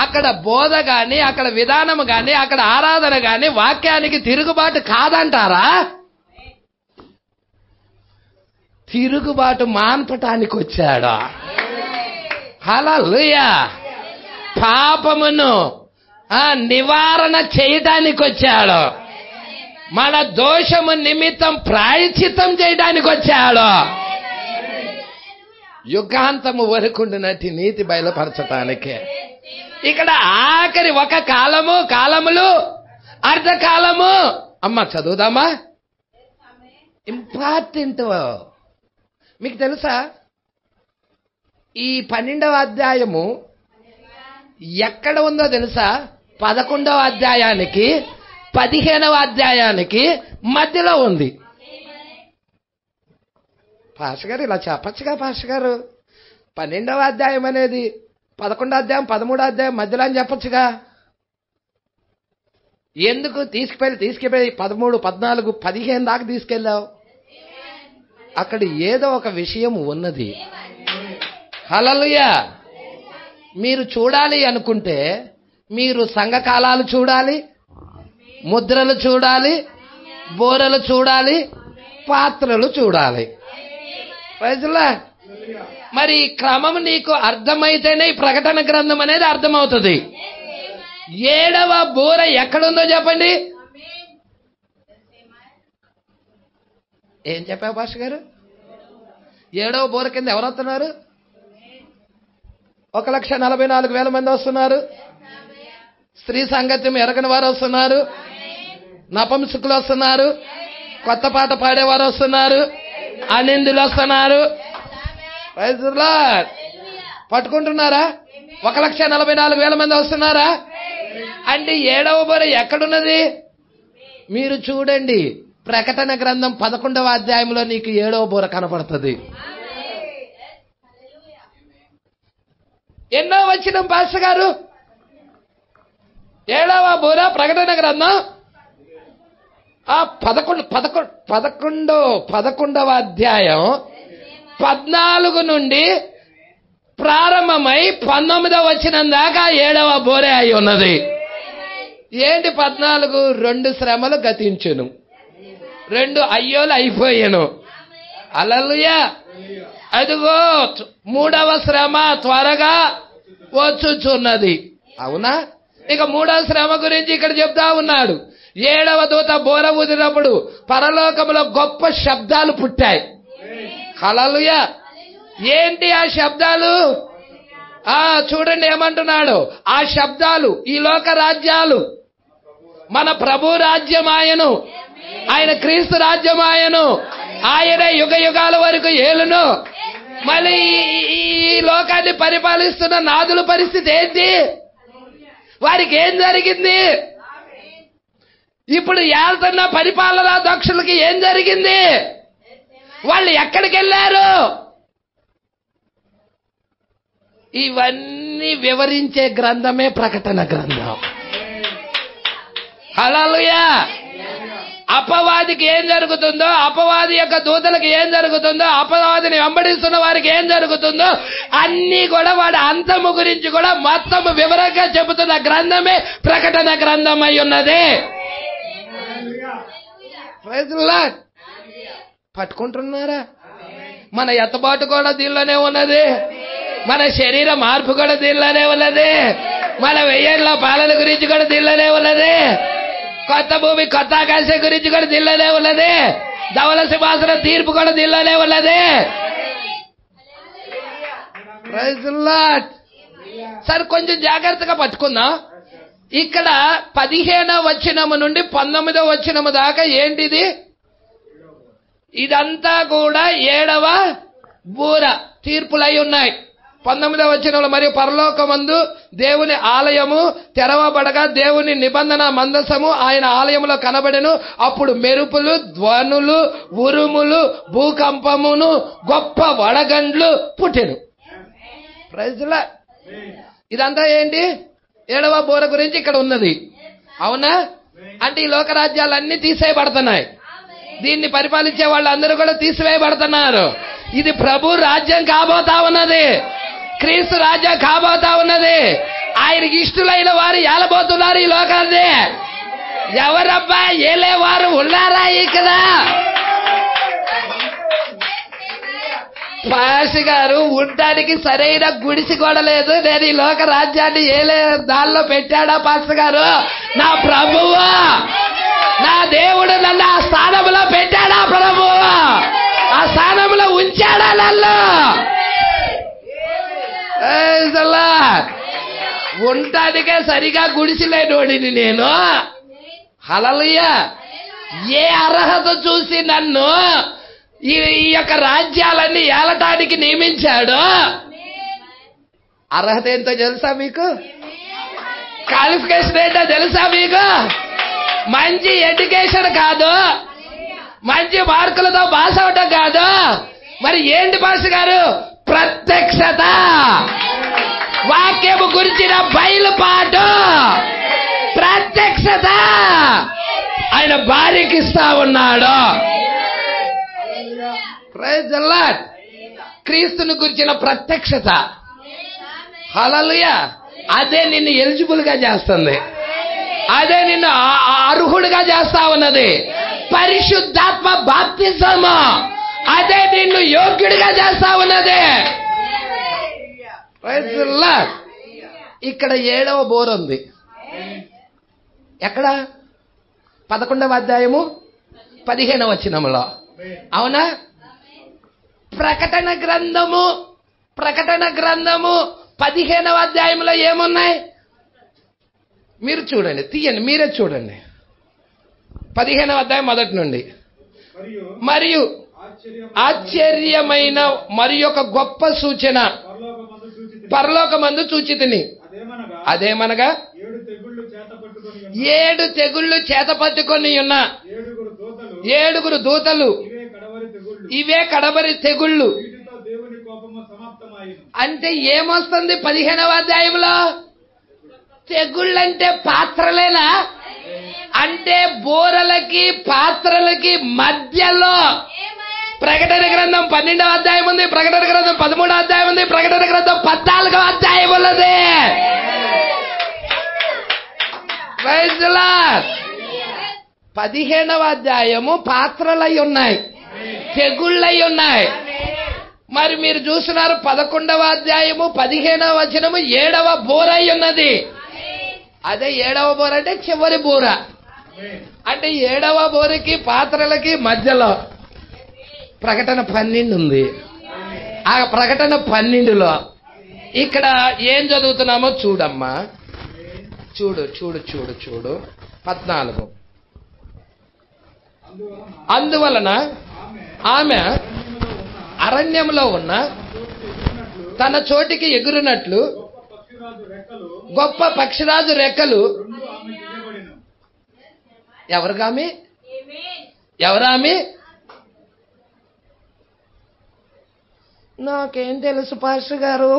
Speaker 3: అక్కడ బోధ గాని, అక్కడ విధానం గాని, అక్కడ ఆరాధన గాని వాక్యానికి తిరుగుబాటు కాదంటారా? తిరుగుబాటు మాన్పటానికి వచ్చాడు. హల్లెలూయా. పాపమును నివారణ చేయడానికి వచ్చాడు. మన దోషము నిమిత్తం ప్రాయశ్చిత్తం చేయడానికి వచ్చాడు. యుగాంతము వరకుండినట్టి నీతి బయలుపరచటానికి. ఇక్కడ ఆఖరి ఒక కాలములు అర్ధకాలము. అమ్మ చదువుదామా? ఇంపార్టెంట్. మీకు తెలుసా ఈ 12వ అధ్యాయము ఎక్కడ ఉందో తెలుసా? 11వ అధ్యాయానికి 15వ అధ్యాయానికి మధ్యలో ఉంది. పాస్టర్ గారు ఇలా చెప్పచ్చుగా పాస్టర్ గారు, 12వ అధ్యాయం అనేది 11వ అధ్యాయం 13వ అధ్యాయం మధ్యలో అని చెప్పచ్చుగా. ఎందుకు తీసుకెళ్ళి 13, 14, 15 దాకా తీసుకెళ్ళావు? అక్కడ ఏదో ఒక విషయం ఉన్నది. హల్లెలూయా. మీరు చూడాలి అనుకుంటే మీరు సంఘకాలాలు చూడాలి, ముద్రలు చూడాలి, బోరలు చూడాలి, పాత్రలు చూడాలి. Praise lord. మరి క్రమం నీకు అర్థమైతేనే ఈ ప్రకటన గ్రంథం అనేది అర్థమవుతుంది. 7వ బోర ఎక్కడుందో చెప్పండి. ఏం చెప్పావు పాస్టర్ గారు? 7వ బోర కింద ఎవరు వస్తున్నారు? 1,44,000 మంది వస్తున్నారు. స్త్రీ సంగత్యం ఎరగని వారు వస్తున్నారు, నపుంసకులు వస్తున్నారు, కొత్త పాట పాడేవారు వస్తున్నారు, అనిందులు వస్తున్నారు. Praise the lord. పట్టుకుంటున్నారా? 1,44,000 మంది వస్తున్నారా? అంటే 7వ బోర ఎక్కడున్నది? మీరు చూడండి, ప్రకటన గ్రంథం 11వ అధ్యాయంలో నీకు 7వ బోర కనపడుతుంది. ఎన్నో వచనం పాస్టర్ గారు? 7వ బూర ప్రకటన గ్రంథం 11వ అధ్యాయం 14 నుండి ప్రారంభమై 19వ వచనం దాకా 7వ బోరే అయి ఉన్నది. ఏంటి 14? 2 శ్రమలు గతించును, 2 అయ్యోలు అయిపోయాను. హల్లెలూయా. అదిగో 3వ శ్రమ త్వరగా వచ్చుచున్నది. అవునా? ఇక 3వ శ్రమ గురించి ఇక్కడ చెప్తా ఉన్నాడు. 7వ దూత బోర ఊదినప్పుడు పరలోకములో గొప్ప శబ్దాలు పుట్టాయి. హల్లెలూయా. ఏంటి ఆ శబ్దాలు? చూడండి ఏమంటున్నాడు. ఆ శబ్దాలు ఈ లోక రాజ్యాలు మన ప్రభు రాజ్యమాయను, ఆయన క్రీస్తు రాజ్యమాయను, ఆయనే యుగ యుగాల వరకు ఏలును. మళ్ళీ ఈ లోకాన్ని పరిపాలిస్తున్న నాదుల పరిస్థితి ఏంటి? వారికి ఏం జరిగింది? ఇప్పుడు ఏళ్తున్న పరిపాలనా దక్షులకి ఏం జరిగింది? వాళ్ళు ఎక్కడికి వెళ్ళారు? ఇవన్నీ వివరించే గ్రంథమే ప్రకటన గ్రంథం. హల్లెలూయా. అపవాదికి ఏం జరుగుతుందో, అపవాది యొక్క దూతలకు ఏం జరుగుతుందో, అపవాదిని వెంబడిస్తున్న వారికి ఏం జరుగుతుందో అన్ని కూడా వాడి అంతము గురించి కూడా మొత్తం వివరంగా చెబుతున్న గ్రంథమే ప్రకటన గ్రంథం అయి ఉన్నది. పట్టుకుంటున్నారా? మన ఎత్తబాటు కూడా దీనిలోనే ఉన్నది, మన శరీర మార్పు కూడా దీనిలోనే ఉన్నది, మన 1000 పాలన గురించి కూడా దీనిలోనే ఉన్నది, కొత్త భూమి కొత్త ఆకాశం గురించి కూడా దీనిలోనే ఉన్నది, ధవల సింహాసనం తీర్పు కూడా దీనిలోనే ఉన్నది. సరే, కొంచెం జాగ్రత్తగా పట్టుకుందాం. ఇక్కడ 15వ వచనము నుండి 19వ వచనము దాకా ఏంటిది? ఇదంతా కూడా 7వ బూర తీర్పులై ఉన్నాయి. 19వ వచనంలో, మరియు పరలోకమందు దేవుని ఆలయము తెరవబడగా దేవుని నిబంధన మందసము ఆయన ఆలయములో కనబడెను. అప్పుడు మెరుపులు, ధ్వనులు, ఉరుములు, భూకంపమును, గొప్ప వడగండ్లు పుట్టెను. ప్రైజ్లా. ఇదంతా ఏంటి? 7వ బూర గురించి ఇక్కడ ఉన్నది. అవునా? అంటే ఈ లోకరాజ్యాలన్నీ తీసేయబడుతున్నాయి, దీన్ని పరిపాలించే వాళ్ళందరూ కూడా తీసివేయబడుతున్నారు. ఇది ప్రభు రాజ్యం కాబోతా ఉన్నది, క్రీస్తు రాజ్యం కాబోతా ఉన్నది. ఆయనకి ఇష్టలైన వారు ఏలబోతున్నారు ఈ లోకాన్ని. ఎవరబ్బా ఏలేవారు ఉన్నారా ఇక్కడ? పాస్ గారు ఉండడానికి సరైన గుడిసి కూడా లేదు, నేను ఈ లోక రాజ్యాన్ని ఏలే దానిలో పెట్టాడా పాస్ గారు? నా ప్రభువు, నా దేవుడు నన్ను ఆ స్థానంలో పెట్టాడా? ప్రభువు ఆ స్థానంలో ఉంచాడా నన్ను? ఉండటానికే సరిగా గుడిసిలేనోడిని నేను. హల్లెలూయా. ఏ అర్హత చూసి నన్ను ఈ యొక్క రాజ్యాలన్నీ ఏలటానికి నియమించాడు? అర్హత ఏంటో తెలుసా మీకు? క్వాలిఫికేషన్ ఏంటో తెలుసా మీకు? మంచి ఎడ్యుకేషన్ కాదు, మంచి మార్కులతో పాస్ అవటం కాదు. మరి ఏంటి పాస్ గారు? ప్రత్యక్షత, వాక్యము గురించిన బయలుపాటు, ప్రత్యక్షత ఆయన భార్యకి ఇస్తా ఉన్నాడు. Praise the lord. క్రీస్తుని గురించిన ప్రత్యక్షత. హల్లెలూయా. అదే నిన్ను ఎలిజిబుల్ గా చేస్తుంది, అదే నిన్ను అర్హుడిగా చేస్తా ఉన్నది. పరిశుద్ధాత్మ బాప్తిజము అదే నిన్ను యోగ్యుడిగా చేస్తా ఉన్నది. Praise the lord. ఇక్కడ 7వ బోర ఉంది. ఎక్కడ? 11వ అధ్యాయము 15వ వచనములో. అవునా? ప్రకటన గ్రంథము 15వ అధ్యాయంలో ఏమున్నాయి? మీరు చూడండి, తీయండి, మీరే చూడండి. 15వ అధ్యాయం మొదటి నుండి. మరియు ఆశ్చర్యమైన మరి ఒక గొప్ప సూచన పరలోకమందు చూచితిని. అదేమనగా 7 తెగుళ్ళు చేతపట్టుకొని ఉన్న 7 దూతలు. ఇవే కడవరి తెగుళ్ళు. అంటే ఏమొస్తుంది 15వ అధ్యాయంలో? తెగుళ్ళంటే పాత్రలేనా? అంటే బోరలకి పాత్రలకి మధ్యలో ప్రకటన గ్రంథం 12వ అధ్యాయం ఉంది, ప్రకటన గ్రంథం 13వ అధ్యాయం ఉంది, ప్రకటన గ్రంథం 14వ అధ్యాయం ఉన్నది. Praise the lord. 15వ అధ్యాయము పాత్రలై ఉన్నాయి, తెగుళ్ళై ఉన్నాయి. మరి మీరు చూస్తున్నారు 11వ అధ్యాయము 15వ వచనము 7వ బోర అయి ఉన్నది. అదే 7వ బోర అంటే చివరి బోర. అంటే 7వ బోరకి పాత్రలకి మధ్యలో ప్రకటన 12 ఉంది. ఆ ప్రకటన 12లో ఇక్కడ ఏం చదువుతున్నామో చూడమ్మా. చూడు చూడు చూడు చూడు 14. అందువలన ఆమె అరణ్యంలో ఉన్న తన చోటికి ఎగురునట్లు గొప్ప పక్షిరాజు రెక్కలు. ఎవరుగామి? ఎవరామి? నాకేం తెలుసు పాస్టర్ గారు,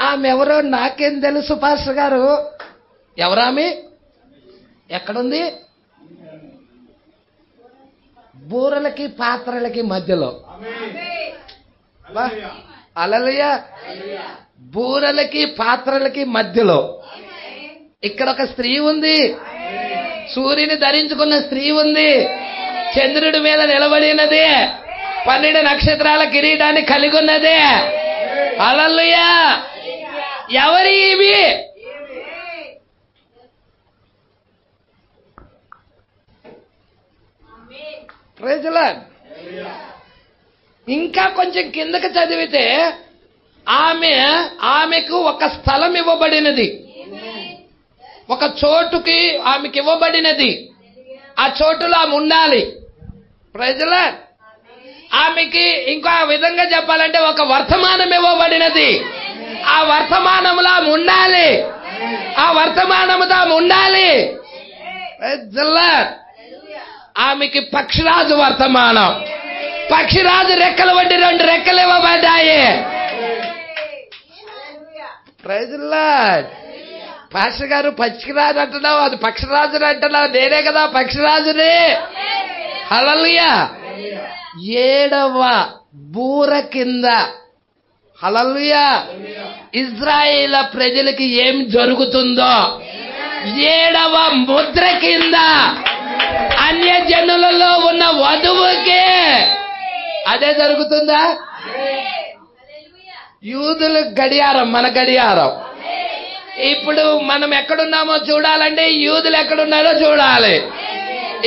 Speaker 3: ఆమె ఎవరో నాకేం తెలుసు పాస్టర్ గారు. ఎవరామి? ఎక్కడుంది? బూరలకి పాత్రలకి మధ్యలో. హల్లెలూయా. బూరలకి పాత్రలకి మధ్యలో ఇక్కడ ఒక స్త్రీ ఉంది. సూర్యుని ధరించుకున్న స్త్రీ ఉంది. చంద్రుడి మీద నిలబడినది. 12 నక్షత్రాల కిరీటాన్ని కలిగి ఉన్నది. హల్లెలూయా. ఎవరి ఇవి? Praise the lord. ఇంకా కొంచెం కిందకి చదివితే ఆమెకు ఒక స్థలం ఇవ్వబడినది, ఒక చోటుకి ఆమెకి ఇవ్వబడినది. ఆ చోటులో ఆమె ఉండాలి. Praise the lord. ఆమెకి ఇంకో విధంగా చెప్పాలంటే ఒక వర్తమానం ఇవ్వబడినది. ఆ వర్తమానంలో ఆమె ఉండాలి. ఆ వర్తమానంతో ఆమె ఉండాలి. Praise the lord. ఆమెకి పక్షిరాజు వర్తమానం. పక్షిరాజు రెక్కలు వంటి 2 రెక్కలు ఇవ్వబడ్డాయి. Praise the lord. పాస్టర్ గారు పక్షిరాజు అంటున్నావు, అది పక్షిరాజుని అంటున్నావు. నేనే కదా పక్షిరాజుని. హల్లెలూయా. 7వ బూర కింద హల్లెలూయా ఇజ్రాయేల్ ప్రజలకి ఏం జరుగుతుందో 7వ ముద్ర కింద అన్య జనులలో ఉన్న వధువుకి అదే జరుగుతుందా? యూదుల గడియారం మన గడియారం. ఇప్పుడు మనం ఎక్కడున్నామో చూడాలంటే యూదులు ఎక్కడున్నారో చూడాలి.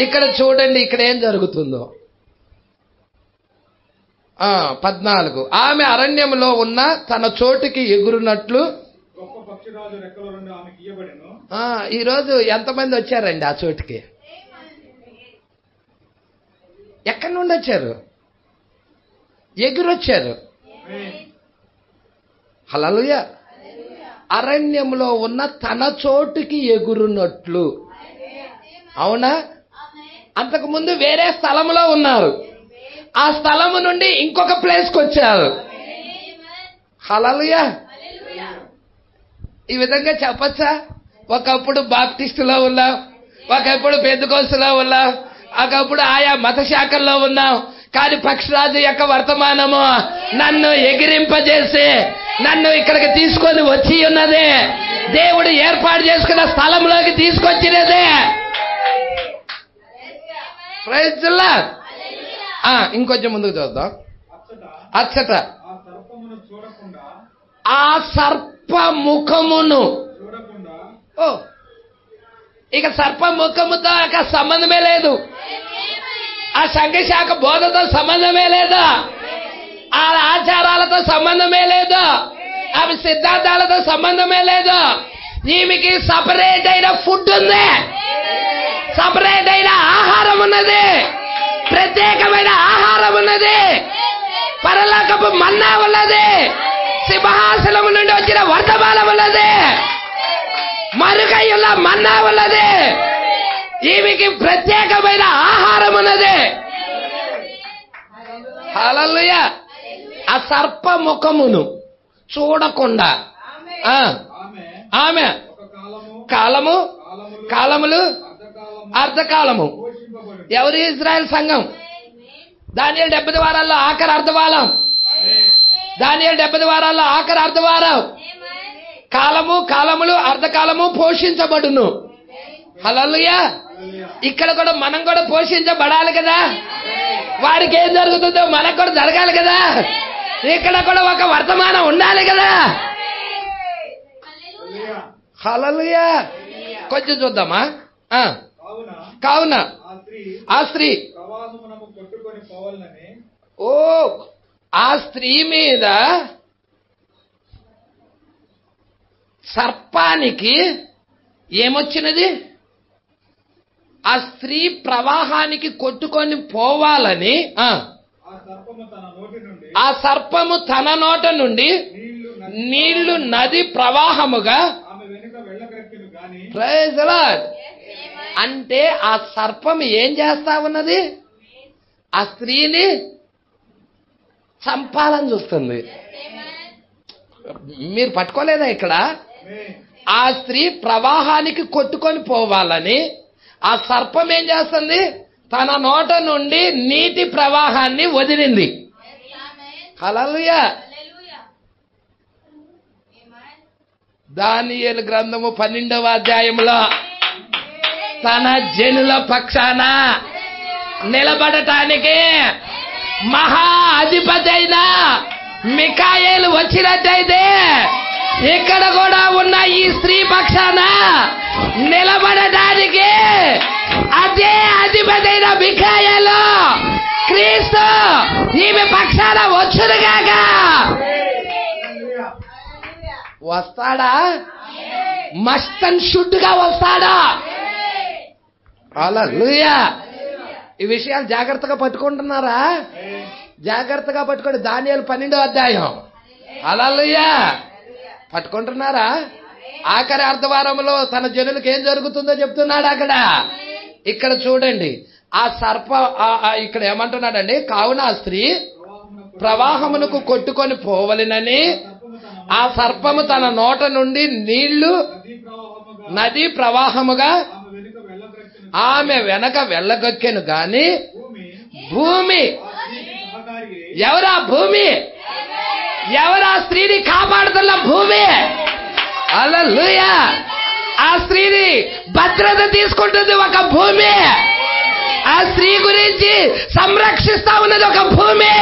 Speaker 3: ఇక్కడ చూడండి, ఇక్కడ ఏం జరుగుతుందో. 14. ఆమె అరణ్యంలో ఉన్న తన చోటికి ఎగురునట్లు. ఈరోజు ఎంతమంది వచ్చారండి ఆ చోటికి? ఎక్కడి నుండి వచ్చారు? ఎగురొచ్చారు. హల్లెలూయా. అరణ్యంలో ఉన్న తన చోటుకి ఎగురునట్లు. అవునా? అంతకు ముందు వేరే స్థలంలో ఉన్నారు. ఆ స్థలము నుండి ఇంకొక ప్లేస్కి వచ్చారు. హల్లెలూయా. ఈ విధంగా చెప్పచ్చా? ఒకప్పుడు బాప్టిస్టులో ఉన్నాం, ఒకప్పుడు పెంతెకోస్తులో ఉన్నాం, ఒకప్పుడు ఆయా మత శాఖల్లో ఉన్నాం. కానీ పక్షిరాజు యొక్క వర్తమానము నన్ను ఎగిరింపజేసి నన్ను ఇక్కడికి తీసుకొని వచ్చి ఉన్నది. దేవుడు ఏర్పాటు చేసుకున్న స్థలంలోకి తీసుకొచ్చినదే. Praise the lord. ఇంకొంచెం ముందుకు చూద్దాం. అచ్చట ఆ సర్ప ముఖమును. ఇక సర్ప ముఖముతో సంబంధమే లేదు. ఆ సంఘశాఖ బోధతో సంబంధమే లేదు. ఆ ఆచారాలతో సంబంధమే లేదు. ఆమె సిద్ధాంతాలతో సంబంధమే లేదు. ఈమెకి సపరేట్ అయిన ఫుడ్ ఉంది, సపరేట్ అయిన ఆహారం ఉన్నది, ప్రత్యేకమైన ఆహారం ఉన్నది. పరలోకపు మన్నా ఉన్నది, సింహాసనం నుండి వచ్చిన వర్తమానం ఉన్నది, మరుగయ్యుల మన్నా ఉన్నది. ఈమెకి ప్రత్యేకమైన ఆహారం ఉన్నది. హల్లెలూయా. ఆ సర్ప ముఖమును చూడకుండా ఆమె కాలము, కాలములు, అర్ధకాలము. ఎవరు? ఇజ్రాయెల్ సంఘం. దానియేలు 70 వారాల్లో ఆఖరి అర్ధవారం. దానియేలు 70 వారాల్లో ఆఖరి అర్ధవారం. కాలము, కాలములు, అర్ధకాలము పోషించబడును. హల్లెలూయా. ఇక్కడ కూడా మనం కూడా పోషించబడాలి కదా. వారికి ఏం జరుగుతుందో మనకు కూడా జరగాలి కదా. ఇక్కడ కూడా ఒక వర్తమానం ఉండాలి కదా. హల్లెలూయా. కొంచెం చూద్దామా. కావున ఆ స్త్రీ, ఓ ఆ స్త్రీ మీద సర్పానికి ఏమొచ్చినది? ఆ స్త్రీ ప్రవాహానికి కొట్టుకొని పోవాలని ఆ సర్పము తన నోట నుండి నీళ్లు నది ప్రవాహముగా. Praise the lord. అంటే ఆ సర్పం ఏం చేస్తా ఉన్నది? ఆ స్త్రీని చంపాలని చూస్తుంది. మీరు పట్టుకోలేదా ఇక్కడ? ఆ స్త్రీ ప్రవాహానికి కొట్టుకొని పోవాలని ఆ సర్పం ఏం చేస్తుంది? తన నోట నుండి నీటి ప్రవాహాన్ని వదిలింది. హల్లెలూయా. దానియేలు గ్రంథము 12వ అధ్యాయంలో తన జనుల పక్షాన నిలబడటానికి మహా అధిపతి అయిన మికాయేలు వచ్చినట్టయితే ఇక్కడ కూడా ఉన్న ఈ స్త్రీ పక్షాన నిలబడటానికి అదే అధిపతి అయిన మికాయేలు క్రీస్తు ఈమె పక్షాన వచ్చునుగాక. వస్తాడా? మస్ట్ అండ్ షుడ్ గా వస్తాడా? హల్లెలూయా. ఈ విషయాలు జాగ్రత్తగా పట్టుకుంటున్నారా? జాగ్రత్తగా పట్టుకోండి. దానియేలు 12వ అధ్యాయం. హల్లెలూయా. పట్టుకుంటున్నారా? ఆఖరి అర్ధవారంలో తన జనులకు ఏం జరుగుతుందో చెప్తున్నాడు అక్కడ. ఇక్కడ చూడండి, ఆ సర్ప ఇక్కడ ఏమంటున్నాడండి? కావున ఆ స్త్రీ ప్రవాహమునకు కొట్టుకొని పోవలెనని ఆ సర్పము తన నోట నుండి నీళ్లు నది ప్రవాహముగా ఆమె వెనక వెళ్ళగొక్కెను గాని భూమి. ఎవరా భూమి? ఎవరా స్త్రీని కాపాడుతున్న భూమి? హల్లెలూయా. ఆ స్త్రీని భద్రత తీసుకుంటుంది ఒక భూమి. ఆ స్త్రీ గురించి సంరక్షిస్తా ఉన్నది ఒక భూమి.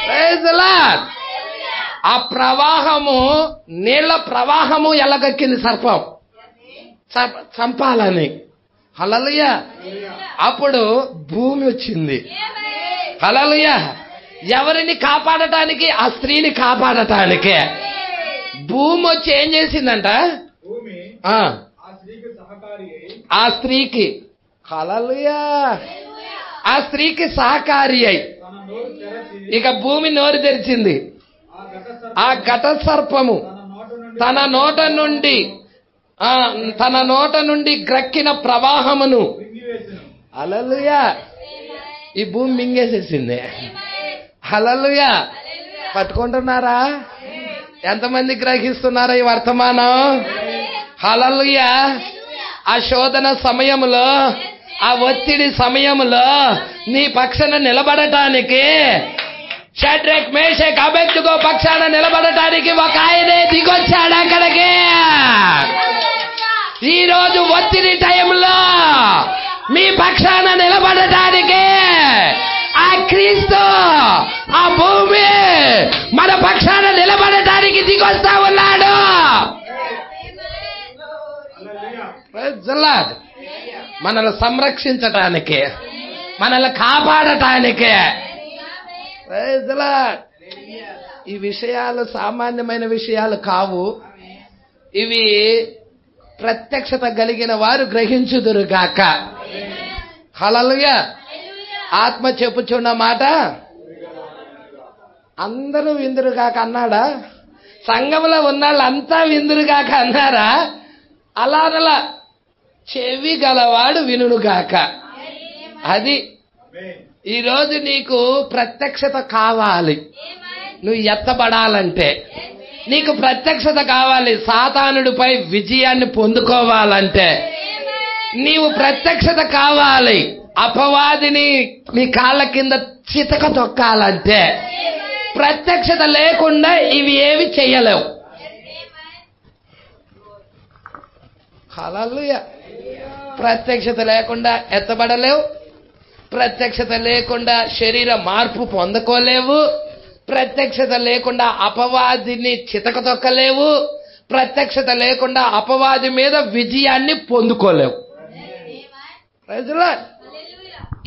Speaker 3: Praise the lord. ఆ ప్రవాహము, నీళ్ల ప్రవాహము ఎలగక్కింది సర్పం చంపాలని. హల్లెలూయా. అప్పుడు భూమి వచ్చింది. హల్లెలూయా. ఎవరిని కాపాడటానికి? ఆ స్త్రీని కాపాడటానికి భూమి వచ్చి ఏం చేసిందంట? ఆ స్త్రీకి, హల్లెలూయా, ఆ స్త్రీకి సహకారి అయి ఇక భూమి నోరు తెరిచింది. ఆ ఘట సర్పము తన నోట నుండి గ్రక్కిన ప్రవాహమును, హల్లెలూయా, ఈ భూమి మింగేసేసింది. హల్లెలూయా. పట్టుకుంటున్నారా? ఎంతమంది గ్రహిస్తున్నారా ఈ వర్తమానం? హల్లెలూయా. ఆ శోధన సమయములో, ఆ ఒత్తిడి సమయములో నీ పక్షాన నిలబడటానికి, షడ్రక్ మేషక్ అబేద్నెగో పక్షాన నిలబడటానికి ఒక ఆయనే దిగొచ్చాడు అక్కడికి. ఈ రోజు ఒత్తిడి టైంలో మీ పక్షాన నిలబడటానికి ఆ క్రీస్తు, ఆ భూమి మన పక్షాన నిలబడటానికి దిగొస్తా ఉన్నాడు. మనల్ని సంరక్షించటానికి, మనల్ని కాపాడటానికి. ఈ విషయాలు సామాన్యమైన విషయాలు కావు. ఇవి ప్రత్యక్షత కలిగిన వారు గ్రహించుదురుగాక. హల్లెలూయా. ఆత్మ చెప్పుచున్న మాట అందరూ విందురుగాక అన్నాడా? సంఘంలో ఉన్నాళ్ళంతా విందురుగాక అన్నారా? అలా చెవి గలవాడు వినుగాక. అది ఈరోజు నీకు ప్రత్యక్షత కావాలి. నువ్వు ఎత్తబడాలంటే నీకు ప్రత్యక్షత కావాలి. సాతానుడిపై విజయాన్ని పొందుకోవాలంటే నీవు ప్రత్యక్షత కావాలి. అపవాదిని నీ కాళ్ళ కింద చితక తొక్కాలంటే ప్రత్యక్షత లేకుండా ఇవి ఏవి చెయ్యలేవు. హల్లెలూయా. ప్రత్యక్షత లేకుండా ఎత్తబడలేవు. ప్రత్యక్షత లేకుండా శరీర మార్పు పొందుకోలేవు. ప్రత్యక్షత లేకుండా అపవాదిని చితక తొక్కలేవు. ప్రత్యక్షత లేకుండా అపవాది మీద విజయాన్ని పొందుకోలేవు. ప్రజలా,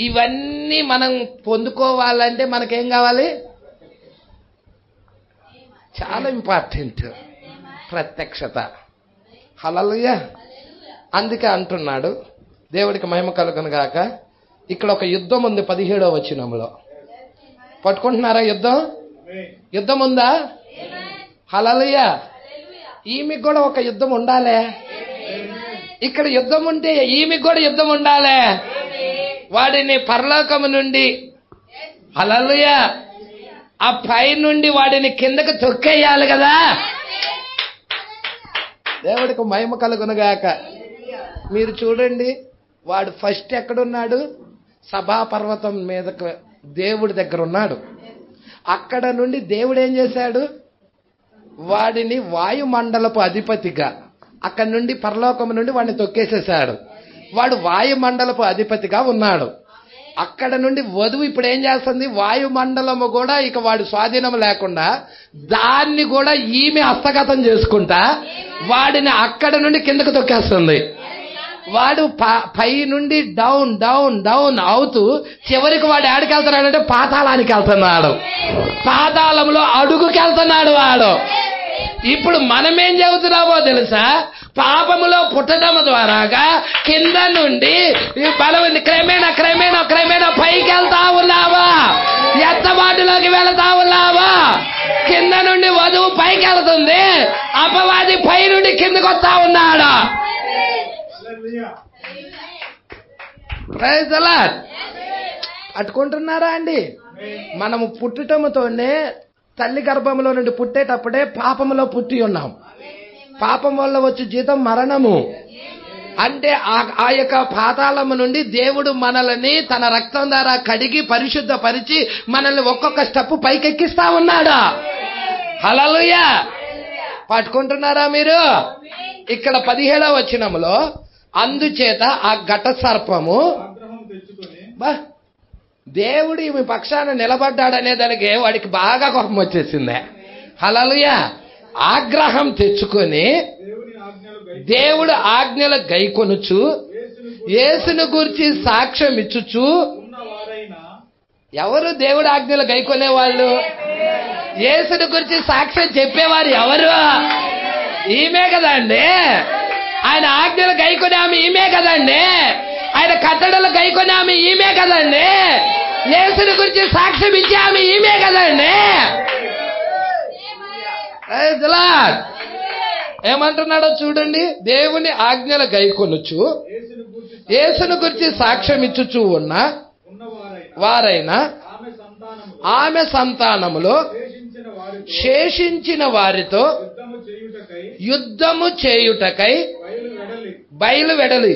Speaker 3: ఇవన్నీ మనం పొందుకోవాలంటే మనకేం కావాలి? చాలా ఇంపార్టెంట్ ప్రత్యక్షత. హల్లెలూయా. అందుకే అంటున్నాడు, దేవుడికి మహిమ కలుగును గాక. ఇక్కడ ఒక యుద్ధం ఉంది 17వ వచనంలో. పట్టుకుంటున్నారా? యుద్ధం ఉందా? హల్లెలూయా. ఈమెకు కూడా ఒక యుద్ధం ఉండాలే. ఇక్కడ యుద్ధం ఉంటే ఈమెకు కూడా యుద్ధం ఉండాలే. వాడిని పరలోకము నుండి, హల్లెలూయా, ఆ పై నుండి వాడిని కిందకు తొక్కేయాలి కదా. దేవుడికి మహిమ కలుగునుగాక. మీరు చూడండి, వాడు ఫస్ట్ ఎక్కడున్నాడు? సభాపర్వతం మీద దేవుడి దగ్గర ఉన్నాడు. అక్కడ నుండి దేవుడు ఏం చేశాడు? వాడిని వాయుమండలపు అధిపతిగా, అక్కడి నుండి పరలోకం నుండి వాడిని తొక్కేసేశాడు. వాడు వాయుమండలపు అధిపతిగా ఉన్నాడు. అక్కడ నుండి వధువు ఇప్పుడు ఏం చేస్తుంది? వాయుమండలము కూడా ఇక వాడు స్వాధీనం లేకుండా దాన్ని కూడా ఈమె హస్తగతం చేసుకుంటా వాడిని అక్కడ నుండి కిందకు తొక్కేస్తుంది. వాడు పై నుండి డౌన్ డౌన్ డౌన్ అవుతూ చివరికి వాడు ఎక్కడికి వెళ్తున్నాడంటే పాతాళానికి వెళ్తున్నాడు. పాతాళంలో అడుగుకెళ్తున్నాడు వాడు. ఇప్పుడు మనమేం చెబుతున్నామో తెలుసా? పాపములో పుట్టడం ద్వారాగా కింద నుండి క్రమేణా క్రమేణా క్రమేణా పైకి వెళ్తా ఉన్నావా? ఎత్తబాటులోకి వెళ్తా ఉన్నావా? కింద నుండి వధువు పైకి వెళ్తుంది, అపవాది పై నుండి కిందకు వస్తా ఉన్నాడు. Praise the lord. అట్టుకుంటున్నారా అండి? మనము పుట్టటముతోనే తల్లి గర్భంలో నుండి పుట్టేటప్పుడే పాపములో పుట్టి ఉన్నాం. పాపం వల్ల వచ్చే జీతం మరణము. అంటే ఆ యొక్క పాతాళము నుండి దేవుడు మనల్ని తన రక్తం ద్వారా కడిగి పరిశుద్ధపరిచి మనల్ని ఒక్కొక్క స్టెప్ పైకెక్కిస్తా ఉన్నాడా. హల్లెలూయా. పట్టుకుంటున్నారా మీరు? ఇక్కడ 17వ వచనంలో, అందుచేత ఆ ఘట సర్పము దేవుడు ఈమె పక్షాన నిలబడ్డాడనే దానికి వాడికి బాగా కోపం వచ్చేసిందే. హల్లెలూయా. ఆగ్రహం తెచ్చుకొని దేవుడు ఆజ్ఞలు గైకొనుచు యేసును గురించి సాక్ష్యం ఇచ్చుచు. ఎవరు దేవుడు ఆజ్ఞలు గైకొనే వాళ్ళు? యేసును గురించి సాక్ష్యం చెప్పేవారు ఎవరు? ఈమె కదండి. ఆయన ఆజ్ఞలు గైకొనే ఆమె ఈమె కదండి. ఆయన కట్టడలు గైకొనే ఆమె ఈమె కదండి. యేసుని గురించి సాక్ష్యం ఇచ్చే ఆమె ఈమె కదండి. ఏమంటున్నాడో చూడండి. దేవుని ఆజ్ఞల గైకొనుచు యేసుని గురించి సాక్ష్యం ఇచ్చుచూ ఉన్న వారైనా ఆమె సంతానములో శేషించిన వారితో యుద్ధము చేయుటకై బయలు వెడలి.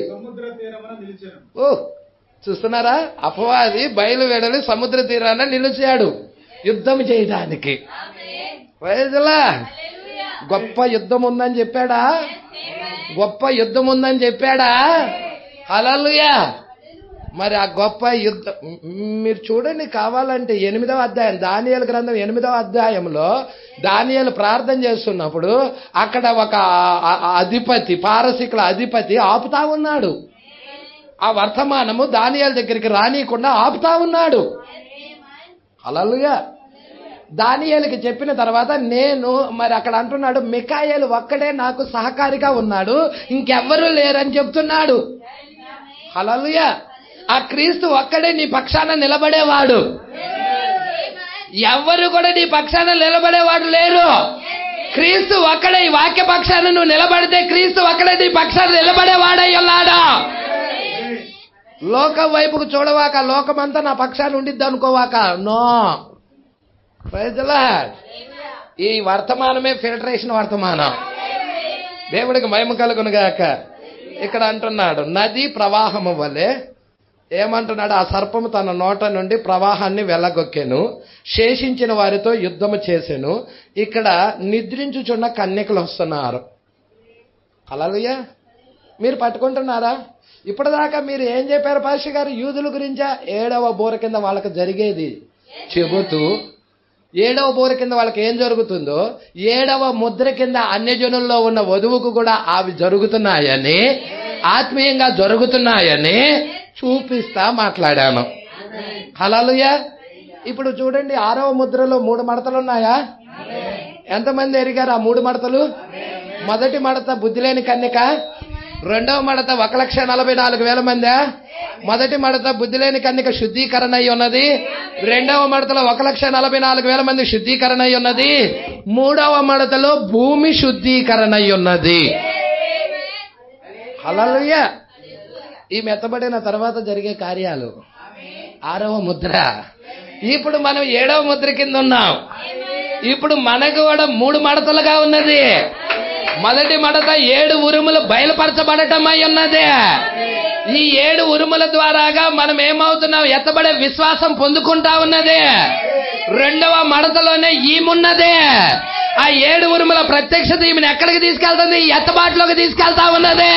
Speaker 3: ఓ, చూస్తున్నారా? అపవాది బయలు వెడలి సముద్ర తీరాన నిలిచాడు యుద్ధం చేయడానికి. గొప్ప యుద్ధం ఉందని చెప్పాడా? గొప్ప యుద్ధం ఉందని చెప్పాడా? హల్లెలూయా. మరి ఆ గొప్ప యుద్ధం మీరు చూడండి. కావాలంటే 8వ అధ్యాయం, దానియేలు గ్రంథం 8వ అధ్యాయంలో దానియేలు ప్రార్థన చేస్తున్నప్పుడు అక్కడ ఒక అధిపతి, పారసీకుల అధిపతి ఆపుతా ఉన్నాడు. ఆ వర్తమానము దానియేలు దగ్గరికి రానియకుండా ఆపుతా ఉన్నాడు. హల్లెలూయా. దానియేలుకి చెప్పిన తర్వాత నేను మరి అక్కడ అంటున్నాడు, మికాయేలు ఒక్కడే నాకు సహకారిగా ఉన్నాడు, ఇంకెవ్వరూ లేరని చెప్తున్నాడు. హల్లెలూయా. ఆ క్రీస్తు ఒక్కడే నీ పక్షాన నిలబడేవాడు. ఎవ్వరు కూడా నీ పక్షాన నిలబడేవాడు లేరు. క్రీస్తు ఒక్కడే. ఈ వాక్య పక్షాన నువ్వు నిలబడితే క్రీస్తు ఒక్కడే నీ పక్షాన నిలబడేవాడై ఉన్నాడు. లోకం వైపుకు చూడవాక, లోకమంతా నా పక్షాన ఉండిద్ది అనుకోవాక. నో. Praise the lord. ఈ వర్తమానమే ఫిల్టరేషన్ వర్తమానం. దేవుడికి మహిమ కలుగునుగాక. ఇక్కడ అంటున్నాడు నది ప్రవాహము వలె ఏమంటున్నాడు, ఆ సర్పము తన నోట నుండి ప్రవాహాన్ని వెళ్ళగొక్కెను, శేషించిన వారితో యుద్ధము చేసెను. ఇక్కడ నిద్రించుచున్న కన్యకలు వస్తున్నారు. హల్లెలూయా. మీరు పట్టుకుంటున్నారా? ఇప్పటిదాకా మీరు ఏం చెప్పారు పాస్టర్ గారు? యూదుల గురించా? 7వ బోర కింద వాళ్ళకి జరిగేది చెబుతూ, 7వ బోర కింద వాళ్ళకి ఏం జరుగుతుందో, 7వ ముద్ర కింద అన్యజనుల్లో ఉన్న వధువుకు కూడా అవి జరుగుతున్నాయని, ఆత్మీయంగా జరుగుతున్నాయని చూపిస్తా మాట్లాడాను. హల్లెలూయా. ఇప్పుడు చూడండి, 6వ ముద్రలో 3 మడతలు ఉన్నాయా? ఎంతమంది ఎరిగారు ఆ 3 మడతలు? మొదటి మడత బుద్ధి లేని కన్యక, రెండవ మడత 1,44,000 మంది. మొదటి మడత బుద్ధి లేని కన్యక శుద్ధీకరణ అయి ఉన్నది. రెండవ మడతలో 1,44,000 మంది శుద్ధీకరణ అయి ఉన్నది. మూడవ మడతలో భూమి శుద్ధీకరణ అయి ఉన్నది. హల్లెలూయా. ఈ మెత్తబడిన తర్వాత జరిగే కార్యాలు 6వ ముద్ర. ఇప్పుడు మనం 7వ ముద్ర కింద ఉన్నాం. ఇప్పుడు మనకు కూడా 3 మడతలుగా ఉన్నది. మొదటి మడత 7 ఉరుములు బయలుపరచబడటం అయి ఉన్నది. ఈ 7 ఉరుముల ద్వారాగా మనం ఏమవుతున్నాం? ఎత్తబడే విశ్వాసం పొందుకుంటా ఉన్నది. రెండవ మడతలోనే ఈమున్నది. ఆ 7 ఉరుముల ప్రత్యక్షత ఈమెను ఎక్కడికి తీసుకెళ్తుంది? ఎత్తబాటులోకి తీసుకెళ్తా ఉన్నది.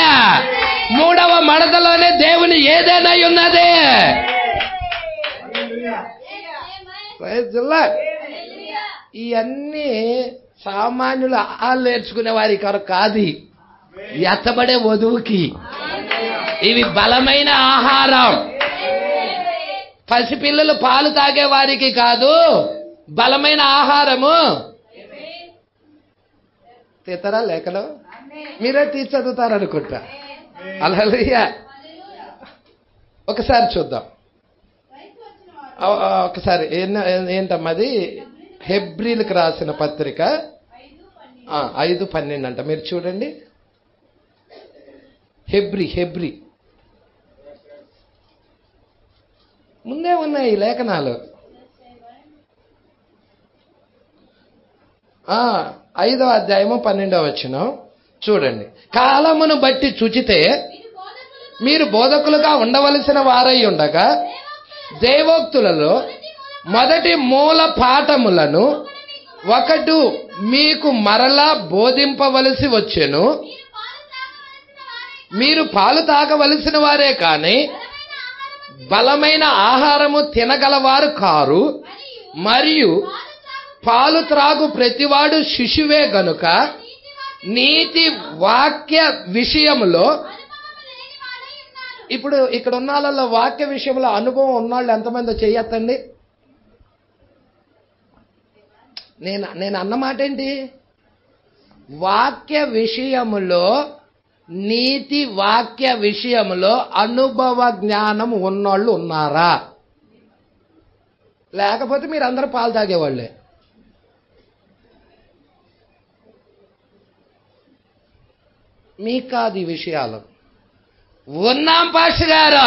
Speaker 3: మూడవ మడతలోనే దేవుని ఏదేనై ఉన్నది. ఇవన్నీ సామాన్యులు నేర్చుకునే వారి కొరకు కాదు, ఎత్తబడే వధువుకి. ఇవి బలమైన ఆహారం. పసిపిల్లలు పాలు తాగే వారికి కాదు, బలమైన ఆహారము. తీతారా లేఖలో? మీరే తీసి చదువుతారనుకుంటా. హల్లెలూయా. ఒకసారి చూద్దాం. ఒకసారి ఏంటమ్మది? హెబ్రీలకు రాసిన పత్రిక 5:12 అంట. మీరు చూడండి. హెబ్రీ ముందే ఉన్నాయి ఈ లేఖనాలు. 5వ అధ్యాయము 12వ వచనం చూడండి. కాలమును బట్టి చూచితే మీరు బోధకులుగా ఉండవలసిన వారై ఉండగా దేవోక్తులలో మొదటి మూల పాఠములను ఒకటి మీకు మరలా బోధింపవలసి వచ్చెను. మీరు పాలు తాగవలసిన వారే కాని బలమైన ఆహారము తినగలవారు కారు. మరియు పాలు త్రాగు ప్రతివాడు శిశువే గనుక నీతి వాక్య విషయములో. ఇప్పుడు ఇక్కడ ఉన్న వాళ్ళలో వాక్య విషయంలో అనుభవం ఉన్నవాళ్ళు ఎంతమందో చెయ్యొద్దండి. నేను అన్నమాట ఏంటి? వాక్య విషయములో, నీతి వాక్య విషయములో అనుభవ జ్ఞానం ఉన్నోళ్ళు ఉన్నారా? లేకపోతే మీరు అందరూ పాలు తాగేవాళ్ళే. మీకు కాదు ఈ విషయాలు. ఉన్నాం పాస్టర్ గారు,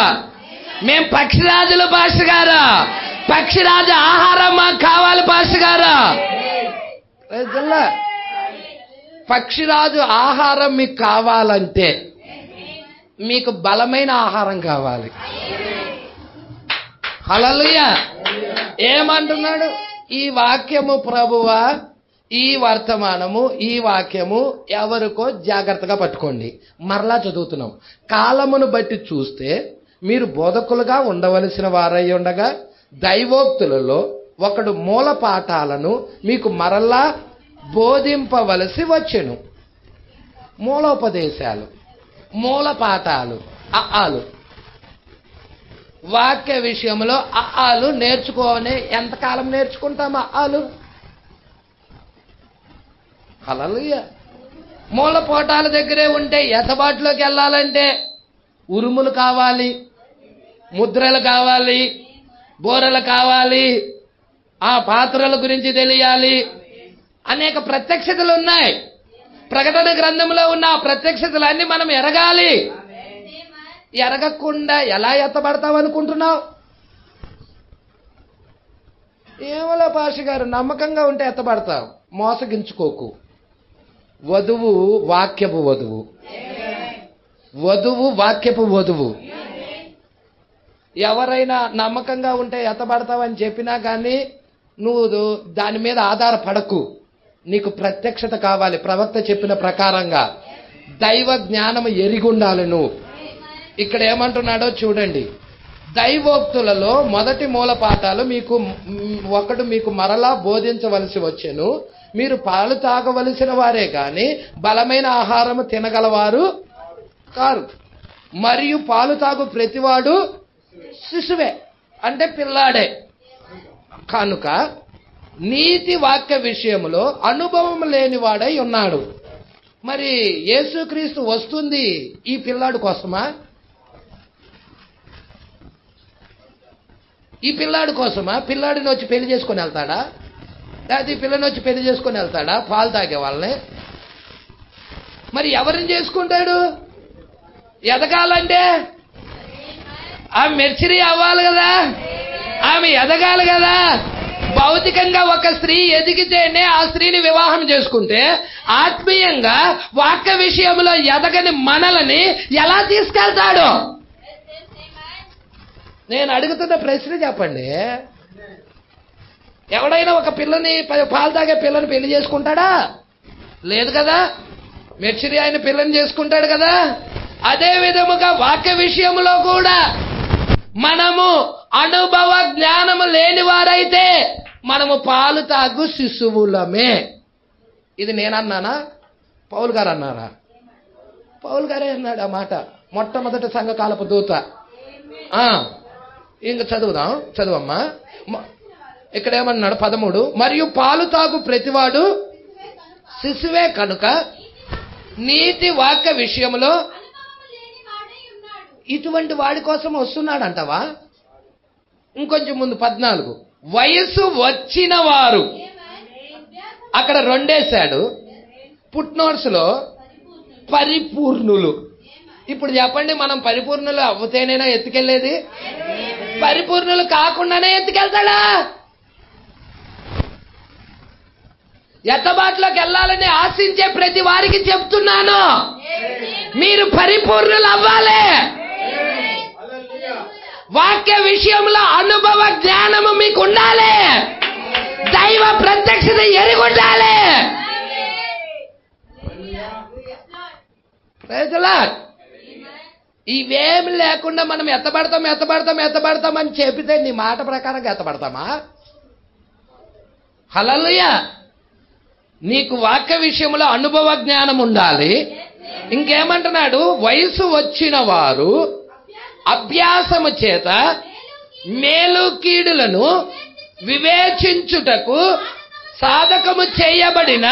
Speaker 3: మేం పక్షిరాజులు పాస్టర్ గారు. పక్షిరాజు ఆహారం మాకు కావాలి పాస్టర్ గారు. పక్షిరాజు ఆహారం మీకు కావాలంటే మీకు బలమైన ఆహారం కావాలి. హల్లెలూయా. ఏమంటున్నాడు? ఈ వాక్యము ప్రభువా, ఈ వర్తమానము, ఈ వాక్యము ఎవరికో జాగ్రత్తగా పట్టుకోండి. మరలా చదువుతున్నాం. కాలమును బట్టి చూస్తే మీరు బోధకులుగా ఉండవలసిన వారై ఉండగా దైవోక్తులలో ఒకడు మూల పాఠాలను మీకు మరలా బోధింపవలసి వచ్చెను. మూలోపదేశాలు, మూల పాఠాలు, అఆలు. వాక్య విషయంలో అఆలు నేర్చుకోని ఎంతకాలం నేర్చుకుంటాం? అఆలు. హల్లెలూయా. మూల పాఠాల దగ్గరే ఉంటే ఎసబాటులోకి వెళ్ళాలంటే ఉరుములు కావాలి, ముద్రలు కావాలి, బోరలు కావాలి, ఆ పాత్రల గురించి తెలియాలి. అనేక ప్రత్యక్షతలు ఉన్నాయి. ప్రకటన గ్రంథంలో ఉన్న ఆ ప్రత్యక్షతలన్నీ మనం ఎరగాలి. ఎరగకుండా ఎలా ఎత్తబడతావనుకుంటున్నావు? ఏమోలే పాస్టర్ గారు, నమ్మకంగా ఉంటే ఎత్తబడతావు. మోసగించుకోకు. వధువు వాక్యపు వధువు, వధువు వాక్యపు వధువు. ఎవరైనా నమ్మకంగా ఉంటే ఎత్తబడతావని చెప్పినా కానీ నువ్వు దాని మీద ఆధారపడకు. నీకు ప్రత్యక్షత కావాలి. ప్రవక్త చెప్పిన ప్రకారంగా దైవ జ్ఞానము ఎరిగుండాలి నువ్వు. ఇక్కడ ఏమంటున్నాడో చూడండి. దైవోక్తులలో మొదటి మూల పాఠాలు మీకు మరలా బోధించవలసి వచ్చెను. మీరు పాలు తాగవలసిన వారే గాని బలమైన ఆహారము తినగలవారు కారు. మరియు పాలు తాగు ప్రతివాడు శిశువే, అంటే పిల్లాడే. కనుక నీతి వాక్య విషయంలో అనుభవం లేనివాడై ఉన్నాడు. మరి యేసుక్రీస్తు వస్తుంది ఈ పిల్లాడు కోసమా? ఈ పిల్లాడు కోసమా? పిల్లాడిని వచ్చి పెళ్లి చేసుకొని వెళ్తాడా? లేకపోతే ఈ పిల్లని వచ్చి పెళ్లి చేసుకొని వెళ్తాడా పాలు తాగే వాళ్ళని? మరి ఎవరిని చేసుకుంటాడు? ఎదగాలంటే ఆమె మెర్చిరీ అవ్వాలి కదా, ఆమె ఎదగాలి కదా. భౌతికంగా ఒక స్త్రీ ఎదిగితేనే ఆ స్త్రీని వివాహం చేసుకుంటే ఆత్మీయంగా వాక్య విషయంలో ఎదగని మనలని ఎలా తీసుకెళ్తాడు? నేను అడుగుతున్న ప్రశ్న చెప్పండి. ఎవడైనా ఒక పిల్లని, పాలు తాగే పిల్లని పెళ్లి చేసుకుంటాడా? లేదు కదా. మెర్చిరీ ఆయన పిల్లని చేసుకుంటాడు కదా. అదే విధముగా వాక్య విషయంలో కూడా మనము అనుభవ జ్ఞానము లేని వారైతే మనము పాలు తాగు శిశువులమే. ఇది నేనన్నానా? పౌలు గారు అన్నారా? పౌలు గారే అన్నాడు ఆ మాట. మొట్టమొదటి సంఘకాలపు దూత. ఇంక చదువమ్మా. ఇక్కడ ఏమన్నాడు? 13. మరియు పాలు తాగు ప్రతివాడు శిశువే కనుక నీతి వాక్య విషయంలో ఇటువంటి వాడి కోసం వస్తున్నాడంటవా? ఇంకొంచెం ముందు 14. వయసు వచ్చిన వారు, అక్కడ రెండేశాడు. ఫుట్నోట్స్ లో పరిపూర్ణులు. ఇప్పుడు చెప్పండి, మనం పరిపూర్ణులు అవ్వతేనేనా ఎత్తుకెళ్లేది? పరిపూర్ణులు కాకుండానే ఎత్తుకెళ్తాడా? ఎత్తబాట్లోకి వెళ్ళాలని ఆశించే ప్రతి వారికి చెప్తున్నాను, మీరు పరిపూర్ణులు అవ్వాలి. వాక్య విషయంలో అనుభవ జ్ఞానము మీకు ఉండాలి. దైవ ప్రత్యక్షత ఎరిగుండాలి. ఇవేమి లేకుండా మనం ఎత్తబడతాం అని చెప్పితే నీ మాట ప్రకారంగా ఎత్తబడతామా? హల్లెలూయా. నీకు వాక్య విషయంలో అనుభవ జ్ఞానం ఉండాలి. ఇంకేమంటున్నాడు? వయసు వచ్చిన వారు అభ్యాసము చేత మేలు కీడులను వివేచించుటకు సాధకము చేయబడిన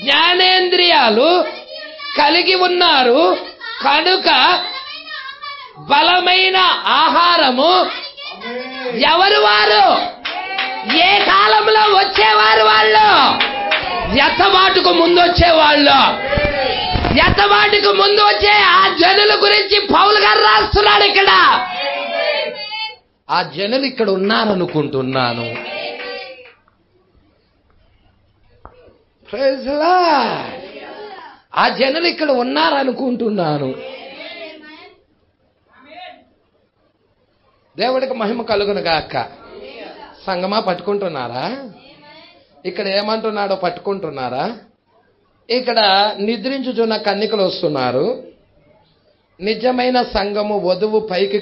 Speaker 3: జ్ఞానేంద్రియాలు కలిగి ఉన్నారు. కనుక బలమైన ఆహారము ఎవరు వారు? ఏ కాలంలో వచ్చేవారు? వాళ్ళు ఎత్తబాటుకు ముందు వచ్చేవాళ్ళు. ఎత్తబాటుకు ముందు వచ్చే ఆ జనుల గురించి పౌలు గారు రాస్తున్నాడు ఇక్కడ. ఆ జనులు ఇక్కడ ఉన్నారనుకుంటున్నాను. Praise the lord. ఆ జనులు ఇక్కడ ఉన్నారనుకుంటున్నాను. దేవుడికి మహిమ కలుగును గాక. సంగమా పట్టుకుంటున్నారా? ఇక్కడ ఏమంటున్నాడో పట్టుకుంటున్నారా? ఇక్కడ నిద్రించుచున్న కన్యకలు వస్తున్నారు. నిజమైన సంఘము వధువు పైకి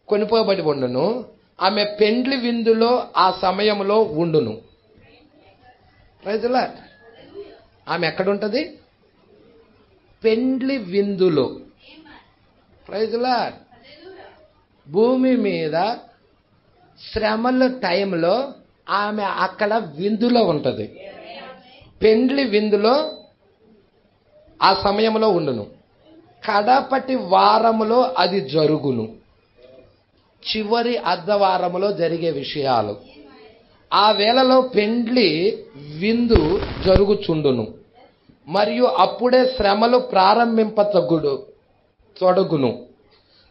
Speaker 3: కొనిపోబడి ఉండును. ఆమె పెండ్లి విందులో ఆ సమయంలో ఉండును. Praise the lord. ఆమె ఎక్కడుంటది? పెండ్లి విందులో. Praise the lord. భూమి మీద శ్రమల టైంలో ఆమె అక్కడ విందులో ఉంటది. పెండ్లి విందులో ఆ సమయంలో ఉండును. కడపటి వారములో అది జరుగును. చివరి అర్ధవారములో జరిగే విషయాలు. ఆ వేళలో పెండ్లి విందు జరుగుచుండును. మరియు అప్పుడే శ్రమలు తొడగును.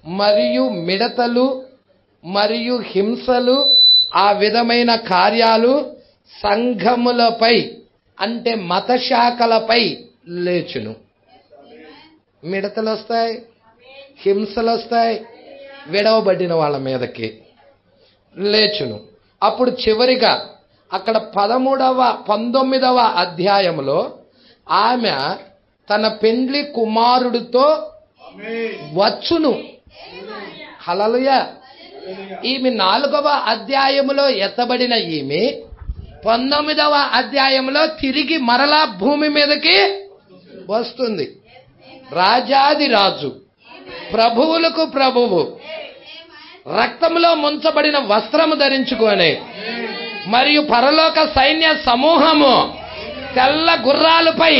Speaker 3: మరియు మిడతలు మరియు హింసలు, ఆ విధమైన కార్యాలు సంఘములపై అంటే మత శాఖలపై లేచును. మిడతలు వస్తాయి, హింసలు వస్తాయి, విడవబడిన వాళ్ళ మీదకి లేచును. అప్పుడు చివరిగా అక్కడ 19వ అధ్యాయంలో ఆమె తన పెండ్లి కుమారుడితో వచ్చును. హల్లెలూయా. ఈమె 4వ అధ్యాయములో ఎత్తబడిన ఈమె 19వ అధ్యాయంలో తిరిగి మరలా భూమి మీదకి వస్తుంది. రాజాది రాజు, ప్రభువులకు ప్రభువు, రక్తంలో ముంచబడిన వస్త్రము ధరించుకొని మరియు పరలోక సైన్య సమూహము తెల్ల గుర్రాలపై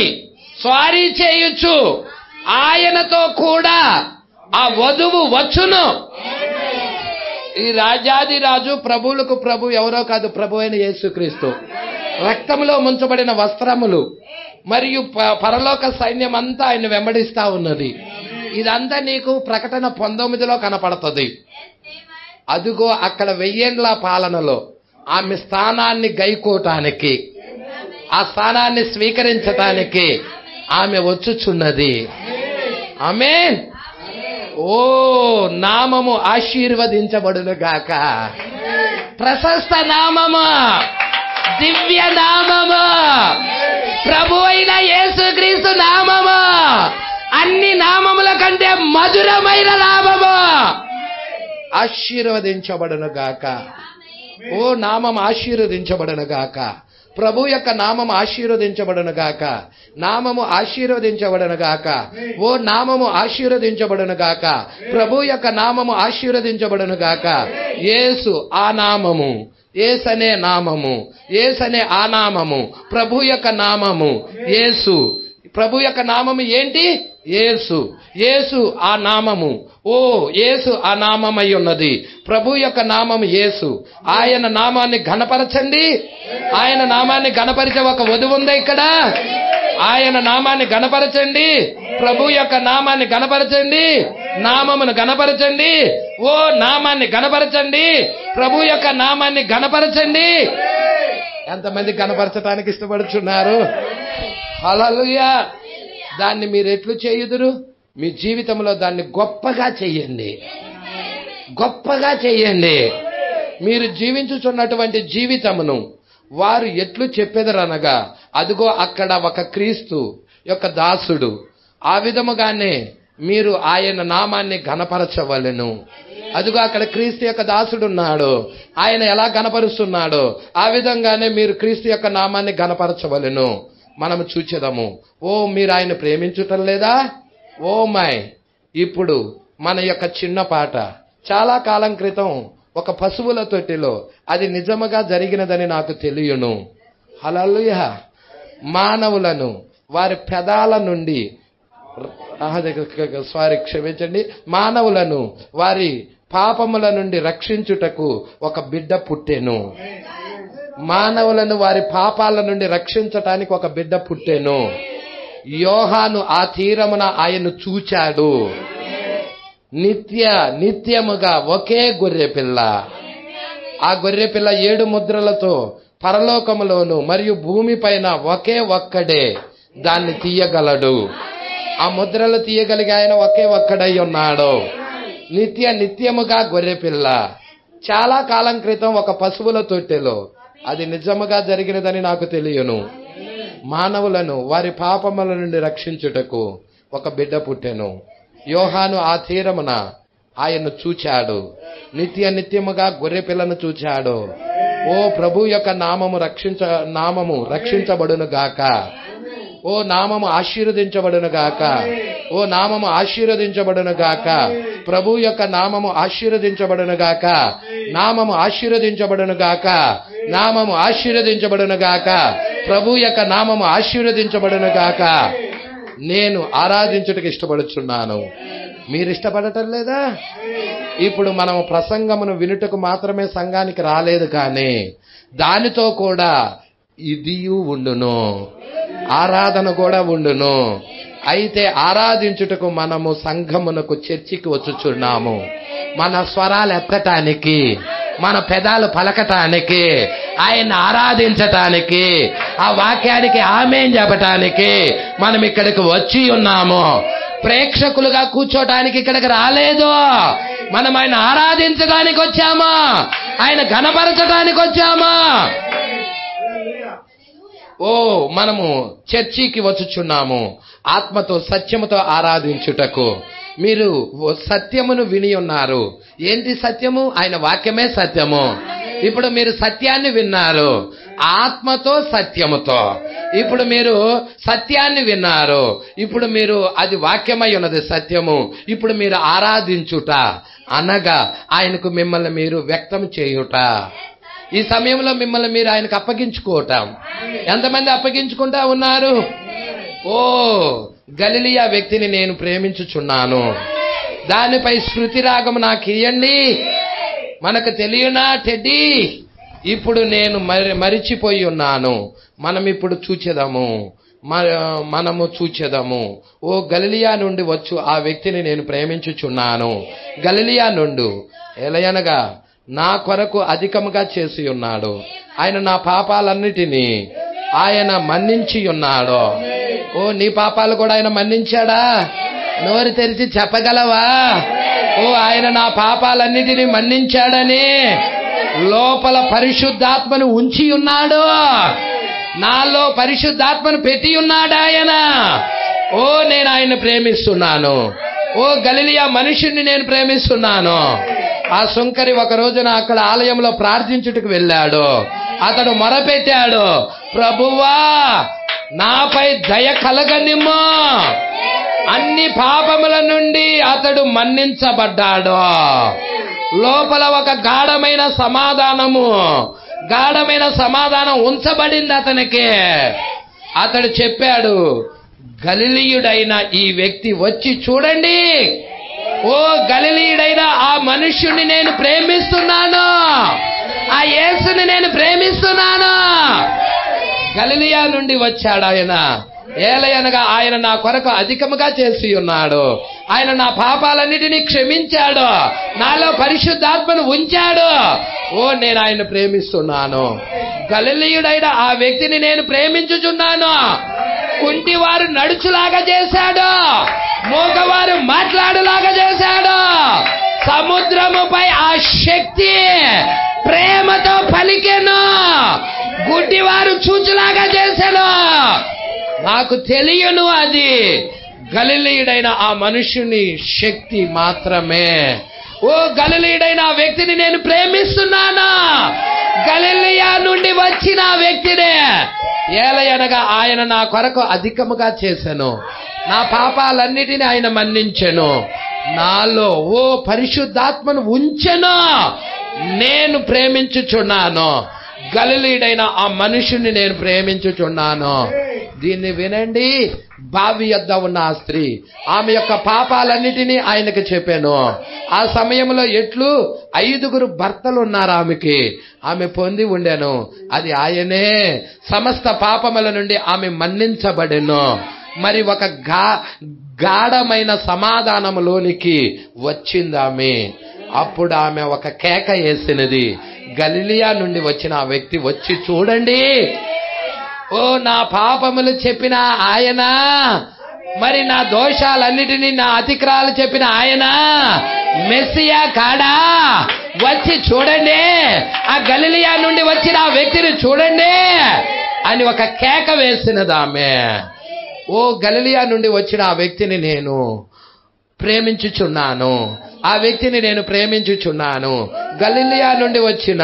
Speaker 3: స్వారీ చేయుచు ఆయనతో కూడా ఆ వధువు వచ్చును. ఈ రాజాది రాజు, ప్రభువులకు ప్రభు ఎవరో కాదు, ప్రభు అయిన యేసుక్రీస్తు. రక్తంలో ముంచబడిన వస్త్రములు మరియు పరలోక సైన్యం అంతా ఆయన వెంబడిస్తా ఉన్నది. ఇదంతా నీకు ప్రకటన 19లో కనపడుతుంది. అదుగో అక్కడ 1000 ఏండ్ల పాలనలో ఆమె స్థానాన్ని గైకోటానికి, ఆ స్థానాన్ని స్వీకరించటానికి ఆమె వచ్చుచున్నది. ఆమేన్. ఓ నామము ఆశీర్వదించబడును గాక. ప్రశస్త నామము, దివ్య నామము, ప్రభు అయిన యేసుక్రీస్తు నామము, అన్ని నామముల కంటే మధురమైన నామము ఆశీర్వదించబడును గాక. ఓ నామం ఆశీర్వదించబడును గాక. ప్రభు యొక్క నామము ఆశీర్వదించబడును గాక. నామము ఆశీర్వదించబడును గాక. ఓ నామము ఆశీర్వదించబడును గాక. ప్రభు యొక్క నామము ఆశీర్వదించబడును గాక. యేసు ఆ నామము, యేసనే నామము, యేసనే ఆ నామము, ప్రభు యొక్క నామము యేసు. ప్రభు యొక్క నామము ఏంటి? యేసు. యేసు ఆ నామము. ఓ యేసు ఆ నామమై ఉన్నది. ప్రభు యొక్క నామము యేసు. ఆయన నామాన్ని ఘనపరచండి. ఆయన నామాన్ని ఘనపరిచే ఒక వధువు ఉంది ఇక్కడ. ఆయన నామాన్ని ఘనపరచండి. ప్రభు యొక్క నామాన్ని ఘనపరచండి. నామమును ఘనపరచండి. ఓ నామాన్ని ఘనపరచండి. ప్రభు యొక్క నామాన్ని ఘనపరచండి. ఎంతమంది ఘనపరచడానికి ఇష్టపడుచున్నారు? హల్లెలూయా. దాన్ని మీరు ఎట్లు చేయుదురు? మీ జీవితంలో దాన్ని గొప్పగా చెయ్యండి. గొప్పగా చెయ్యండి. మీరు జీవించుచున్నటువంటి జీవితమును వారు ఎట్లు చెప్పెదరనగా, అదిగో అక్కడ ఒక క్రీస్తు యొక్క దాసుడు, ఆ విధముగానే మీరు ఆయన నామాన్ని ఘనపరచవలెను. అదిగో అక్కడ క్రీస్తు యొక్క దాసుడు ఉన్నాడు. ఆయన ఎలా ఘనపరుస్తున్నాడో ఆ విధంగానే మీరు క్రీస్తు యొక్క నామాన్ని ఘనపరచవలెను. మనము చూచెదము. ఓ మీరు ఆయన ప్రేమించుటం లేదా? Oh my. ఇప్పుడు మన యొక్క చిన్న పాట చాలా కాలం క్రితం ఒక పశువుల తొట్టిలో అది నిజముగా జరిగినదని నాకు తెలియను. హల్లెలూయా. మానవులను వారి పెదాల నుండి క్షమించండి, మానవులను వారి పాపముల నుండి రక్షించుటకు ఒక బిడ్డ పుట్టెను. మానవులను వారి పాపాల నుండి రక్షించటానికి ఒక బిడ్డ పుట్టెను. యోహాను ఆ తీరమున ఆయన్ను చూచాడు. నిత్యముగా ఒకే గొర్రె పిల్ల. ఆ గొర్రె పిల్ల 7 ముద్రలతో పరలోకములోను మరియు భూమి పైన ఒకే ఒక్కడే దాన్ని తీయగలడు. ఆ ముద్రలు తీయగలిగే ఆయన ఒకే ఒక్కడై ఉన్నాడు. నిత్యముగా గొర్రె పిల్ల. చాలా కాలం క్రితం ఒక పశువుల తొట్టెలో అది నిజముగా జరిగినదని నాకు తెలియను. మానవులను వారి పాపముల నుండి రక్షించుటకు ఒక బిడ్డ పుట్టెను. యోహాను ఆ తీరమున ఆయన్ను చూచాడు. నిత్యముగా గొర్రె పిల్లను చూచాడు. ఓ ప్రభు యొక్క నామము రక్షించబడును గాక. ఓ నామము ఆశీర్వదించబడును గాక. ఓ నామము ఆశీర్వదించబడును గాక. ప్రభు యొక్క నామము ఆశీర్వదించబడును గాక. నామము ఆశీర్వదించబడును గాక. నామము ఆశీర్వదించబడును గాక. ప్రభు యొక్క నామము ఆశీర్వదించబడును గాక. నేను ఆరాధించుటకు ఇష్టపడుచున్నాను. మీరు ఇష్టపడటం లేదా? ఇప్పుడు మనం ప్రసంగమును వినుటకు మాత్రమే సంఘానికి రాలేదు, కానీ దానితో కూడా ఇదియు ఉండును, ఆరాధన కూడా ఉండును. అయితే ఆరాధించుటకు మనము సంఘమునకు చర్చికి వచ్చుచున్నాము. మన స్వరాలు ఎత్తటానికి, మన పెదాలు పలకటానికి, ఆయన ఆరాధించటానికి, ఆ వాక్యానికి ఆమేన్ చెప్పటానికి మనం ఇక్కడికి వచ్చి ఉన్నాము. ప్రేక్షకులుగా కూర్చోటానికి ఇక్కడికి రాలేదు. మనం ఆయన ఆరాధించడానికి వచ్చామా, ఆయన ఘనపరచడానికి వచ్చామా. మనము చర్చికి వచ్చుచున్నాము ఆత్మతో సత్యముతో ఆరాధించుటకు. మీరు సత్యమును విని ఉన్నారు. ఏంటి సత్యము? ఆయన వాక్యమే సత్యము. ఇప్పుడు మీరు సత్యాన్ని విన్నారు ఆత్మతో సత్యముతో. ఇప్పుడు మీరు సత్యాన్ని విన్నారు, ఇప్పుడు మీరు అది వాక్యమై ఉన్నది సత్యము. ఇప్పుడు మీరు ఆరాధించుట అనగా ఆయనకు మిమ్మల్ని మీరు వ్యక్తం చేయుట. ఈ సమయంలో మిమ్మల్ని మీరు ఆయనకు అప్పగించుకోవటం. ఎంతమంది అప్పగించుకుంటా ఉన్నారు? గలిలియా వ్యక్తిని నేను ప్రేమించుచున్నాను, దానిపై శృతి రాగం నాకు ఇయ్యండి. మనకు తెలియనా టెడ్డీ? ఇప్పుడు నేను మరిచిపోయి ఉన్నాను. మనం ఇప్పుడు మనము చూచెదము. గలిలియా నుండి వచ్చు ఆ వ్యక్తిని నేను ప్రేమించుచున్నాను. గలిలియా నుండు ఎలయనగా నా కొరకు అధికముగా చేసి ఉన్నాడు. ఆయన నా పాపాలన్నిటినీ ఆయన మన్నించి ఉన్నాడు. నీ పాపాలు కూడా ఆయన మన్నించాడా? నోరు తెరిచి చెప్పగలవా? ఆయన నా పాపాలన్నిటినీ మన్నించాడని లోపల పరిశుద్ధాత్మను ఉంచి ఉన్నాడు. నాలో పరిశుద్ధాత్మను పెట్టి ఉన్నాడు ఆయన. నేను ఆయన ప్రేమిస్తున్నాను. గలిలియా మనుషుణ్ణి నేను ప్రేమిస్తున్నాను. ఆ సుంకరి ఒక రోజున అక్కడ ఆలయంలో ప్రార్థించుటకు వెళ్ళాడు. అతడు మొరపెట్టాడు, ప్రభువా నాపై దయ కలగనిమ్మా. అన్ని పాపముల నుండి అతడు మన్నించబడ్డాడు. లోపల ఒక గాఢమైన సమాధానం ఉంచబడింది అతనికి. అతడు చెప్పాడు, గలిలీయుడైన ఈ వ్యక్తి వచ్చి చూడండి. గలిలీయుడైన ఆ మనుష్యుని నేను ప్రేమిస్తున్నాను, ఆ యేసుని నేను ప్రేమిస్తున్నాను. గలిలియా నుండి వచ్చాడు ఆయన. ఏలయనగా ఆయన నా కొరకు అధికముగా చేసి ఉన్నాడు. ఆయన నా పాపాలన్నిటినీ క్షమించాడు, నాలో పరిశుద్ధాత్మను ఉంచాడు. నేను ఆయన ప్రేమిస్తున్నాను. గలిలీయుడైన ఆ వ్యక్తిని నేను ప్రేమించుచున్నాను. కుంటివారు నడుచులాగా చేశాడు, మూగవారు మాట్లాడులాగా చేశాడు. సముద్రముపై ఆ శక్తి ప్రేమతో పలికెను. గుడ్డివారు చూచులాగా చేశాను. నాకు తెలియను అది గలిలీయుడైన ఆ మనుషుని శక్తి మాత్రమే. గలిలీయుడైన ఆ వ్యక్తిని నేను ప్రేమిస్తున్నాను. గలిలియా నుండి వచ్చిన ఆ వ్యక్తినే ఏలయనగా ఆయన నా కొరకు అధికముగా చేశాను, నా పాపాలన్నిటినీ ఆయన మన్నించెను, నాలో పరిశుద్ధాత్మను ఉంచెను. నేను ప్రేమించుచున్నాను. గలిలీయుడైన ఆ మనుషుని నేను ప్రేమించుచున్నాను. దీన్ని వినండి. బావి యొద్ద ఉన్న ఆ స్త్రీ ఆమె యొక్క పాపాలన్నిటినీ ఆయనకు చెప్పాను. ఆ సమయంలో 5 భర్తలు ఉన్నారు ఆమెకి. ఆమె పొంది ఉండెను, అది ఆయనే. సమస్త పాపముల నుండి ఆమె మన్నించబడెను. మరి ఒక గాఢమైన సమాధానములోనికి వచ్చింది ఆమె. అప్పుడు ఆమె ఒక కేక వేసినది. గలిలియా నుండి వచ్చిన ఆ వ్యక్తి వచ్చి చూడండి. నా పాపములు చెప్పిన ఆయన, మరి నా దోషాలన్నిటినీ నా అతిక్రమాలు చెప్పిన ఆయన మెస్సియా కాడా? వచ్చి చూడండి, ఆ గలిలియా నుండి వచ్చిన ఆ వ్యక్తిని చూడండి అని ఒక కేక వేసినది ఆమె. గలిలియా నుండి వచ్చిన ఆ వ్యక్తిని నేను ప్రేమించుచున్నాను, ఆ వ్యక్తిని నేను ప్రేమించుచున్నాను. గలిలియా నుండి వచ్చిన,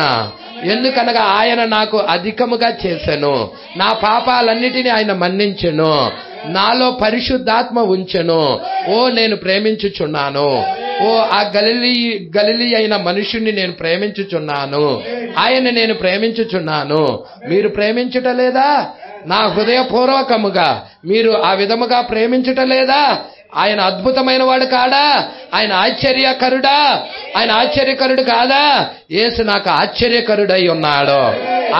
Speaker 3: ఎందుకనగా ఆయన నాకు అధికముగా చేశాను, నా పాపాలన్నిటినీ ఆయన మన్నించెను, నాలో పరిశుద్ధాత్మ ఉంచెను. నేను ప్రేమించుచున్నాను. ఆ గలిలీ అయిన మనుషుణ్ణి నేను ప్రేమించుచున్నాను, ఆయన నేను ప్రేమించుచున్నాను. మీరు ప్రేమించుటలేదా? నా హృదయపూర్వకముగా మీరు ఆ విధముగా ప్రేమించుటలేదా? ఆయన అద్భుతమైన వాడు కాడా? ఆయన ఆశ్చర్యకరుడా? ఆయన ఆశ్చర్యకరుడు కాదా? యేసు నాకు ఆశ్చర్యకరుడై ఉన్నాడు.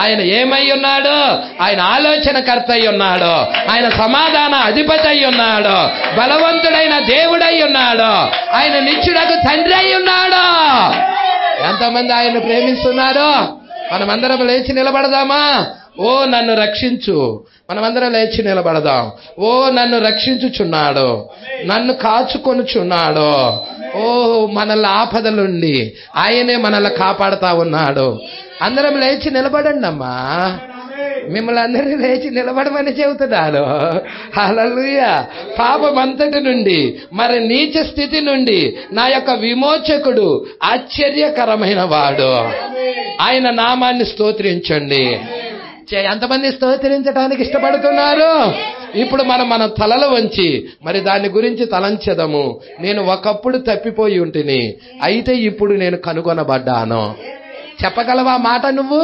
Speaker 3: ఆయన ఏమై ఉన్నాడు? ఆయన ఆలోచనకర్త అయి ఉన్నాడు. ఆయన సమాధాన అధిపతి అయి ఉన్నాడు. బలవంతుడైన దేవుడై ఉన్నాడు. ఆయన నిత్యుడకు తండ్రి అయి ఉన్నాడు. ఎంతమంది ఆయన ప్రేమిస్తున్నారు? మనమందరం లేచి నిలబడదామా? ఓ నన్ను రక్షించు. మనమందరం లేచి నిలబడదాం. ఓ నన్ను రక్షించుచున్నాడు, నన్ను కాచుకొనుచున్నాడు. ఓ మనల్ని ఆపదలుండి ఆయనే మనల్ని కాపాడుతా ఉన్నాడు. అందరం లేచి నిలబడండి అమ్మా. మిమ్మల్ని అందరినీ లేచి నిలబడమని చెబుతున్నాను. హల్లెలూయా. పాపమంతటి నుండి, మరి నీచ స్థితి నుండి నా యొక్క విమోచకుడు ఆశ్చర్యకరమైన వాడు. ఆయన నామాన్ని స్తోత్రించండి. ఎంతమంది స్తోత్రించడానికి ఇష్టపడుతున్నారు? ఇప్పుడు మన తలలు వంచి మరి దాని గురించి తలంచెదము. నేను ఒకప్పుడు తప్పిపోయి ఉంటిని, అయితే ఇప్పుడు నేను కనుగొనబడ్డాను. చెప్పగలవా మాట? నువ్వు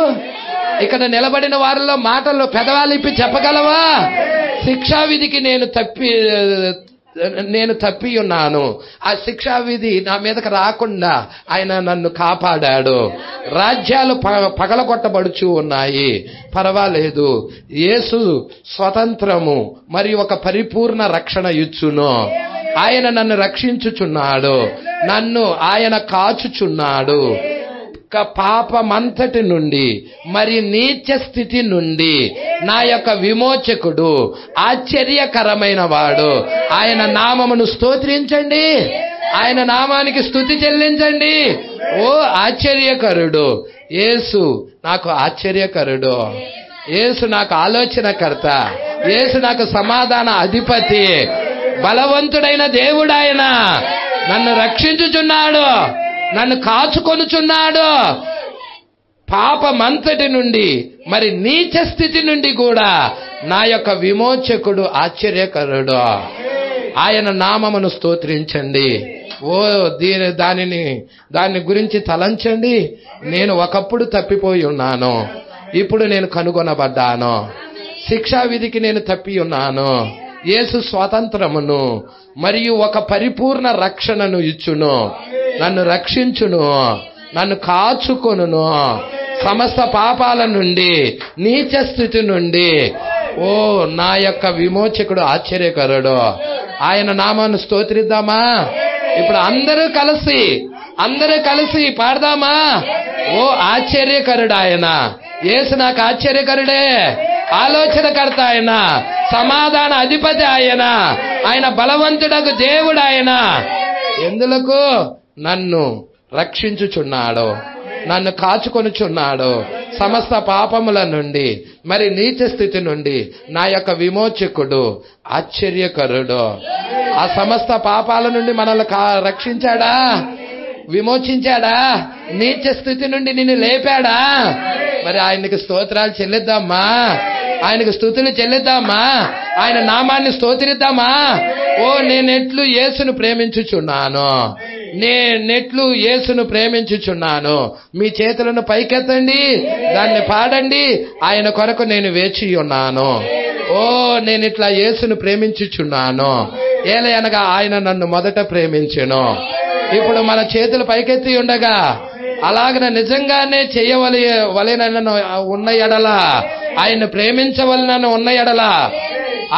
Speaker 3: ఇక్కడ నిలబడిన వారిలో మాటల్లో పెదవాళ్ళు ఇప్పి చెప్పగలవా? శిక్షా విధికి నేను తప్పి ఉన్నాను. ఆ శిక్షా విధి నా మీదకి రాకుండా ఆయన నన్ను కాపాడాడు. రాజ్యాలు పగలగొట్టబడుచు ఉన్నాయి, పర్వాలేదు. యేసు స్వతంత్రము మరియు ఒక పరిపూర్ణ రక్షణ ఇచ్చును. ఆయన నన్ను రక్షించుచున్నాడు, నన్ను ఆయన కాచుచున్నాడు. పాపమంతటి నుండి మరి నీచ స్థితి నుండి నా యొక్క విమోచకుడు ఆశ్చర్యకరమైన వాడు. ఆయన నామమును స్తోత్రించండి. ఆయన నామానికి స్తుతి చెల్లించండి. ఓ ఆశ్చర్యకరుడు యేసు నాకు ఆశ్చర్యకరుడు. యేసు నాకు ఆలోచనకర్త. యేసు నాకు సమాధాన అధిపతి. బలవంతుడైన దేవుడు ఆయన. నన్ను రక్షించుచున్నాడు, నన్ను కాచుకొనుచున్నాడు. పాపమంతటి నుండి మరి నీచ స్థితి నుండి కూడా నా యొక్క విమోచకుడు ఆశ్చర్యకరుడు. ఆయన నామమును స్తోత్రించండి. ఓ దాని గురించి తలంచండి. నేను ఒకప్పుడు తప్పిపోయి ఉన్నాను, ఇప్పుడు నేను కనుగొనబడ్డాను. శిక్షా విధికి నేను తప్పి ఉన్నాను. యేసు స్వాతంత్రమును మరియు ఒక పరిపూర్ణ రక్షణను ఇచ్చును. నన్ను రక్షించును, నన్ను కాచుకొనును సమస్త పాపాల నుండి, నీచ స్థితి నుండి. ఓ నా యొక్క విమోచకుడు ఆశ్చర్యకరుడు. ఆయన నామాన్ని స్తోత్రిద్దామా? ఇప్పుడు అందరూ కలిసి పాడదామా? ఓ ఆశ్చర్యకరుడు ఆయన. యేసు నాకు ఆశ్చర్యకరుడే, ఆలోచనకర్త ఆయన, సమాధాన అధిపతి ఆయన, ఆయన బలవంతుడకు దేవుడు ఆయన. ఎందులకు? నన్ను రక్షించుచున్నాడు, నన్ను కాచుకొనుచున్నాడు సమస్త పాపముల నుండి మరి నీచ స్థితి నుండి. నా యొక్క విమోచకుడు ఆశ్చర్యకరుడు. ఆ సమస్త పాపాల నుండి మనల్ని రక్షించాడా, విమోచించాడా, నీచ స్థితి నుండి నిన్ను లేపాడా. మరి ఆయనకి స్తోత్రాలు చెల్లిద్దామా? ఆయనకు స్తుతులు చెల్లిద్దామా? ఆయన నామాన్ని స్తోత్రిద్దామా? ఓ నేనెట్లు యేసును ప్రేమించుచున్నాను, నేనెట్లు యేసును ప్రేమించుచున్నాను. మీ చేతులను పైకెత్తండి, దాన్ని పాడండి. ఆయన కొరకు నేను వేచి ఉన్నాను. ఓ నేను ఇట్లా యేసును ప్రేమించుచున్నాను. ఏలయనగా ఆయన నన్ను మొదట ప్రేమించెను. ఇప్పుడు మన చేతులు పైకెత్తి ఉండగా అలాగన నిజంగానే చేయవలెనను ఉన్న ఎడల, ఆయన్ను ప్రేమించవలనను ఉన్న ఎడల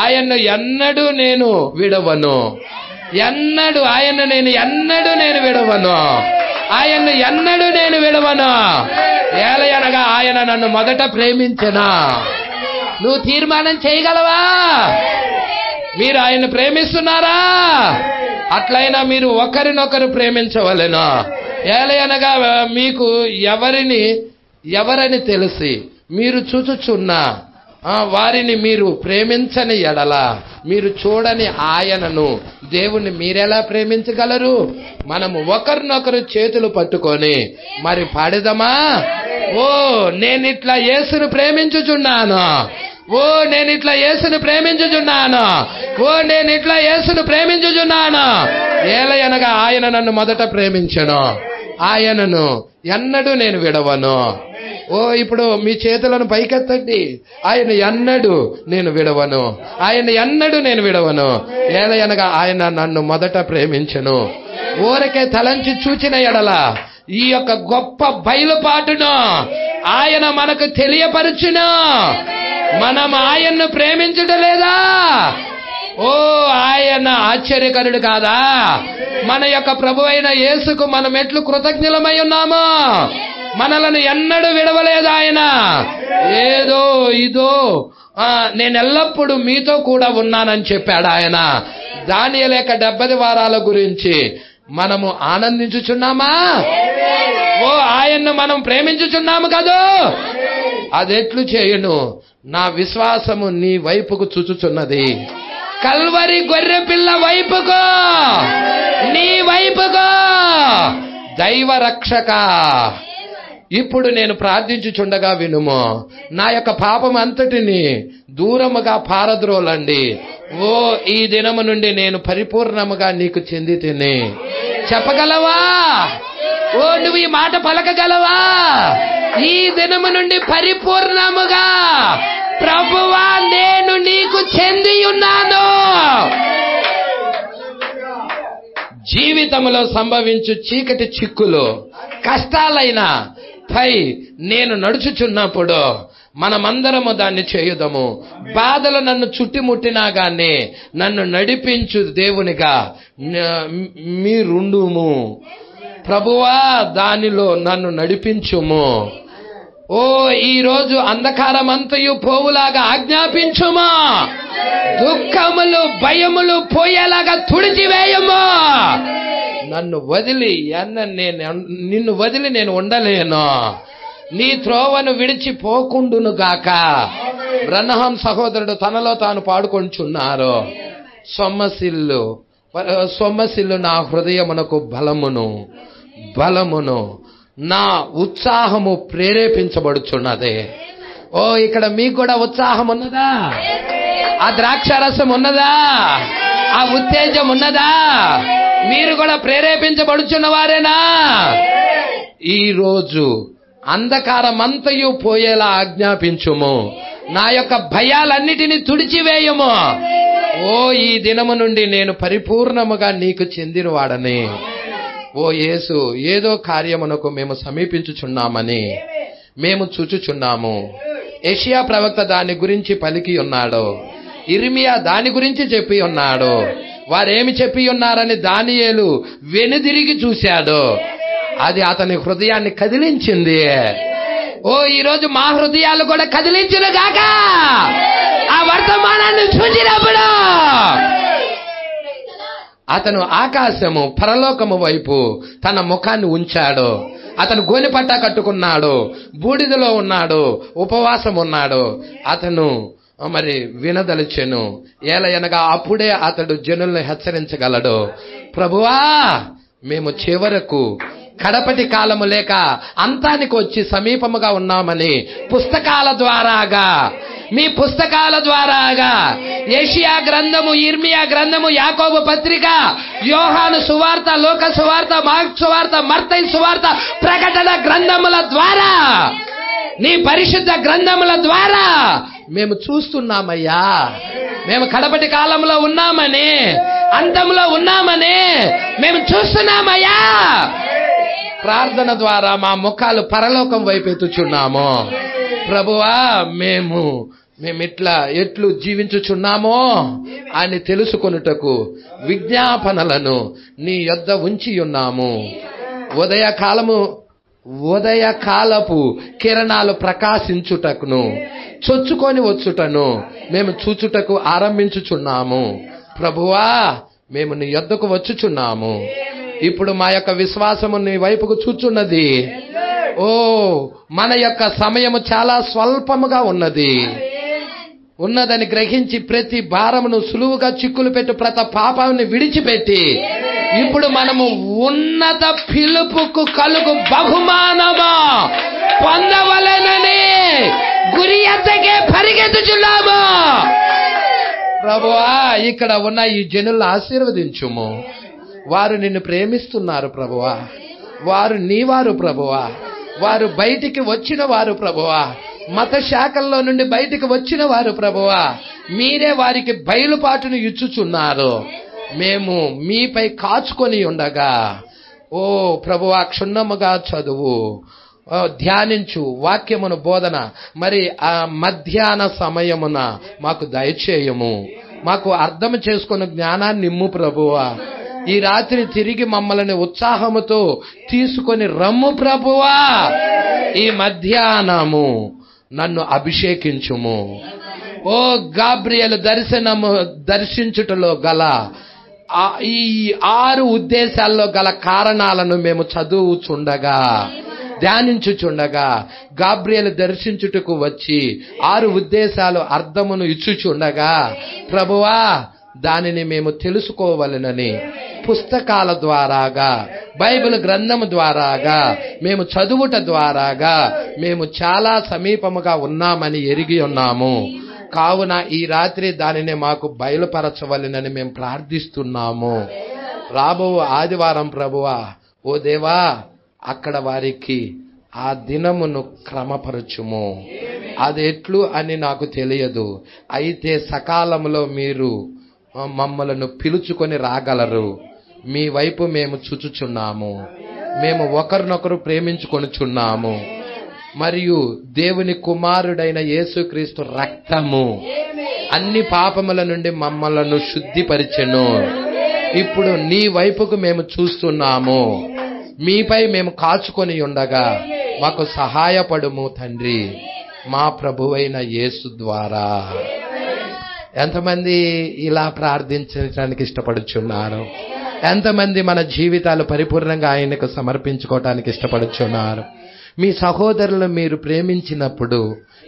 Speaker 3: ఆయన్ను ఎన్నడూ నేను విడవను. ఆయన్ను నేను విడవను. ఏలయనగా ఆయన నన్ను మొదట ప్రేమించెను. నువ్వు తీర్మానం చేయగలవా? మీరు ఆయన్ని ప్రేమిస్తున్నారా? అట్లయినా మీరు ఒకరినొకరు ప్రేమించవలెను. ఏలయనగా మీకు ఎవరని తెలిసి మీరు చూచుచున్నా వారిని మీరు ప్రేమించని ఎడల, మీరు చూడని ఆయనను, దేవుణ్ణి మీరెలా ప్రేమించగలరు? మనము ఒకరినొకరు చేతులు పట్టుకొని మరి పాడదామా? ఓ నేనిట్లా యేసును ప్రేమించుచున్నాను, ఓ నేనిట్లా యేసును ప్రేమించుచున్నాను, ఓ నేనిట్లా యేసును ప్రేమించుచున్నాను. ఏలయనగా ఆయన నన్ను మొదట ప్రేమించెను. ఆయనను ఎన్నడూ నేను విడవను. ఓ ఇప్పుడు మీ చేతులను పైకెత్తండి. ఆయన ఎన్నడూ నేను విడవను, ఆయన ఎన్నడూ నేను విడవను. ఏలయనగా ఆయన నన్ను మొదట ప్రేమించెను. ఊరకే తలంచి చూచిన ఎడల ఈ యొక్క గొప్ప బయలుపాటును ఆయన మనకు తెలియపరచును. మనం ఆయన్ను ప్రేమించడం లేదా? ఓ ఆయన ఆశ్చర్యకరుడు కాదా? మన యొక్క ప్రభు అయిన యేసుకు మనం ఎట్లు కృతజ్ఞులమై ఉన్నామో. మనలను ఎన్నడూ విడవలేదు ఆయన. ఏదో ఇదో నేను ఎల్లప్పుడూ మీతో కూడా ఉన్నానని చెప్పాడు ఆయన. దానియేలు 70 వారాల గురించి మనము ఆనందించుచున్నామా? ఓ ఆయన్ను మనం ప్రేమించుచున్నాము కదా. అదెట్లు చేయును? నా విశ్వాసము నీ వైపుకు చూచుచున్నది. కల్వరి గొర్రె పిల్ల వైపుకు, నీ వైపుకు. దైవ రక్షక, ఇప్పుడు నేను ప్రార్థించుచుండగా వినుము. నా యొక్క పాపం అంతటిని దూరముగా పారద్రోలండి. ఓ ఈ దినము నుండి నేను పరిపూర్ణముగా నీకు చెంది తిని చెప్పగలవా? ఓ నువ్వు ఈ మాట పలకగలవా? ఈ దినము నుండి పరిపూర్ణముగా ప్రభువా నేను నీకు చెంది ఉన్నాను. జీవితంలో సంభవించు చీకటి చిక్కులు కష్టాలైనా పై నేను నడుచుచున్నప్పుడు మనమందరము దాన్ని చేయుదము. బాధలు నన్ను చుట్టుముట్టినా గాని నన్ను నడిపించు దేవునిగా మీరుండుము. ప్రభువా దానిలో నన్ను నడిపించుము. ఓ ఈ రోజు అంధకారమంతయు పోవులాగా ఆజ్ఞాపించుమా. దుఃఖములు భయములు పోయేలాగా తుడిచివేయము. నన్ను వదిలి నిన్ను వదిలి నేను ఉండలేను. నీ త్రోవను విడిచిపోకుండును గాక. బ్రహ్మం సహోదరుడు తనలో తాను పాడుకొంచున్నారు. సొమ్మసిల్లు నా హృదయమునకు బలమును నా ఉత్సాహము ప్రేరేపించబడుచున్నదే. ఓ ఇక్కడ మీకు కూడా ఉత్సాహం ఉన్నదా? ఆ ద్రాక్షరసం ఉన్నదా? ఆ ఉత్తేజం ఉన్నదా? మీరు కూడా ప్రేరేపించబడుచున్న వారేనా? ఈ రోజు అంధకారమంతయు పోయేలా ఆజ్ఞాపించుము. నా యొక్క భయాలన్నిటినీ తుడిచివేయము. ఓ ఈ దినము నుండి నేను పరిపూర్ణముగా నీకు చెందినవాడని. ఓ యేసు ఏదో కార్యమునకు మేము సమీపించుచున్నామని మేము చూచుచున్నాము. యెషయా ప్రవక్త దాని గురించి పలికి ఉన్నాడు. ఇర్మియా దాని గురించి చెప్పి ఉన్నాడు. వారేమి చెప్పి ఉన్నారని దానియేలు వెనుదిరిగి చూశాడు. అది అతని హృదయాన్ని కదిలించింది. ఓ ఈరోజు మా హృదయాలు కూడా కదిలించును గాక ఆ వర్తమానాన్ని చూసినప్పుడు. అతను ఆకాశము పరలోకము వైపు తన ముఖాన్ని ఉంచాడు. అతను గోనెపట్ట కట్టుకున్నాడు, బూడిదలో ఉన్నాడు, ఉపవాసం ఉన్నాడు. అతను మరి వినదలిచెను. ఏలయనగా అప్పుడే అతడు జనుల్ని హెచ్చరించగలడు. ప్రభువా మేము చివరకు కడపటి కాలము లేక అంతానికి వచ్చి సమీపముగా ఉన్నామని మీ పుస్తకాల ద్వారాగా యెషయా గ్రంథము, ఇర్మియా గ్రంథము, యాకోబు పత్రిక, యోహాను సువార్త, లోక సువార్త, మార్కు సువార్త, మత్తయి సువార్త, ప్రకటన గ్రంథముల ద్వారా, నీ పరిశుద్ధ గ్రంథముల ద్వారా మేము చూస్తున్నామయ్యా. మేము కడపటి కాలంలో ఉన్నామని, అంతంలో ఉన్నామని మేము చూస్తున్నామయ్యా. ప్రార్థన ద్వారా మా ముఖాలు పరలోకం వైపు ఎత్తుచున్నాము. ప్రభువా మేము ఎట్లు జీవించుచున్నామో అని తెలుసుకొనుటకు విజ్ఞాపనలను నీ యొద్ద ఉంచి ఉన్నాము. ఉదయకాలపు కిరణాలు ప్రకాశించుటకును చొచ్చుకొని వచ్చుటను మేము చూచుటకు ఆరంభించుచున్నాము. ప్రభువా మేము నీ యొద్దకు వచ్చుచున్నాము. ఇప్పుడు మా యొక్క విశ్వాసము నీ వైపుకు చూచున్నది. ఓ మన యొక్క సమయము చాలా స్వల్పముగా ఉన్నదని గ్రహించి ప్రతి భారమును సులువుగా చిక్కులు పెట్టి ప్రతి పాపాన్ని విడిచిపెట్టి ఇప్పుడు మనము ఉన్నత పిలుపుకు కలుగు బహుమానము పొందవలెనని గురి ఎద్దకే పరిగెత్తుచున్నాము. ప్రభువా ఇక్కడ ఉన్న ఈ జనులను ఆశీర్వదించుము. వారు నిన్ను ప్రేమిస్తున్నారు ప్రభువా. వారు నీవారు ప్రభువా. వారు బయటికి వచ్చిన వారు ప్రభువా. మత శాఖల్లో నుండి బయటికి వచ్చిన వారు ప్రభువా. మీరే వారికి బయలుపాటును ఇచ్చుచున్నారు. మేము మీపై కాచుకొని ఉండగా ఓ ప్రభువా క్షుణ్ణముగా చదువు, ధ్యానించు వాక్యమును బోధన మరి ఆ మధ్యాహ్న సమయమున మాకు దయచేయము. మాకు అర్థం చేసుకున్న జ్ఞానాన్ని ఇమ్ము ప్రభువా. ఈ రాత్రి తిరిగి మమ్మల్ని ఉత్సాహముతో తీసుకొని రమ్ము ప్రభువా. ఈ మధ్యాహ్నము నన్ను అభిషేకించుము. ఓ గాబ్రియలు దర్శించుటలో గల ఈ 6 ఉద్దేశాల్లో గల కారణాలను మేము చదువుచుండగా ధ్యానించుచుండగా గాబ్రియలు దర్శించుటకు వచ్చి 6 ఉద్దేశాలు అర్థమును ఇచ్చుచుండగా ప్రభువా దానిని మేము తెలుసుకోవాలనని పుస్తకాల ద్వారాగా బైబిల్ గ్రంథము ద్వారాగా మేము చదువుట ద్వారాగా మేము చాలా సమీపముగా ఉన్నామని ఎరిగి ఉన్నాము. కావున ఈ రాత్రి దానిని మాకు బయలుపరచవలెనని మేము ప్రార్థిస్తున్నాము. రాబో ఆదివారం ప్రభువా ఓ దేవా అక్కడ వారికి ఆ దినమును క్రమపరచుము. అది ఎట్లు అని నాకు తెలియదు. అయితే సకాలంలో మీరు మమ్మలను పిలుచుకొని రాగలరు. మీ వైపు మేము చూచుచున్నాము. మేము ఒకరినొకరు ప్రేమించుకొనుచున్నాము. మరియు దేవుని కుమారుడైన యేసుక్రీస్తు రక్తము అన్ని పాపముల నుండి మమ్మలను శుద్ధిపరిచెను. ఇప్పుడు నీ వైపుకు మేము చూస్తున్నాము. మీపై మేము కాచుకొని ఉండగా మాకు సహాయపడుము తండ్రి, మా ప్రభువైన యేసు ద్వారా. ఎంతమంది ఇలా ప్రార్థించడానికి ఇష్టపడుచున్నారు? ఎంతమంది మన జీవితాలు పరిపూర్ణంగా ఆయనకు సమర్పించుకోవటానికి ఇష్టపడుచున్నారు? మీ సహోదరులు మీరు ప్రేమించినప్పుడు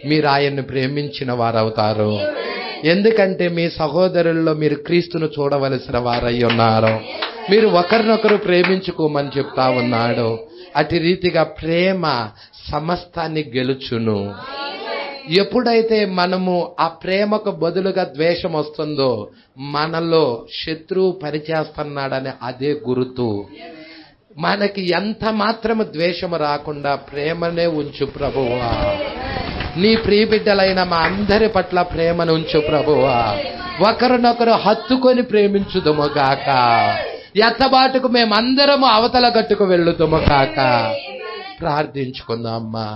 Speaker 3: మీరు ఆయన్ని ప్రేమించిన వారవుతారు. ఎందుకంటే మీ సహోదరుల్లో మీరు క్రీస్తును చూడవలసిన వారై ఉన్నారు. మీరు ఒకరినొకరు ప్రేమించుకోమని చెప్తా ఉన్నాడు. అటు రీతిగా ప్రేమ సమస్తాన్ని గెలుచును. ఎప్పుడైతే మనము ఆ ప్రేమకు బదులుగా ద్వేషం వస్తుందో మనలో శత్రువు పరిచేస్తున్నాడని అదే గుర్తు. మనకి ఎంత మాత్రము ద్వేషము రాకుండా ప్రేమనే ఉంచు ప్రభువా. నీ ప్రియబిడ్డలైన మా అందరి పట్ల ప్రేమను ఉంచు ప్రభువా. ఒకరినొకరు హత్తుకొని ప్రేమించుదుము గాక. ఎత్తబాటుకు మేమందరము అవతల గట్టుకు వెళ్ళుదుము కాక. ప్రార్థించుకుందాం అమ్మా.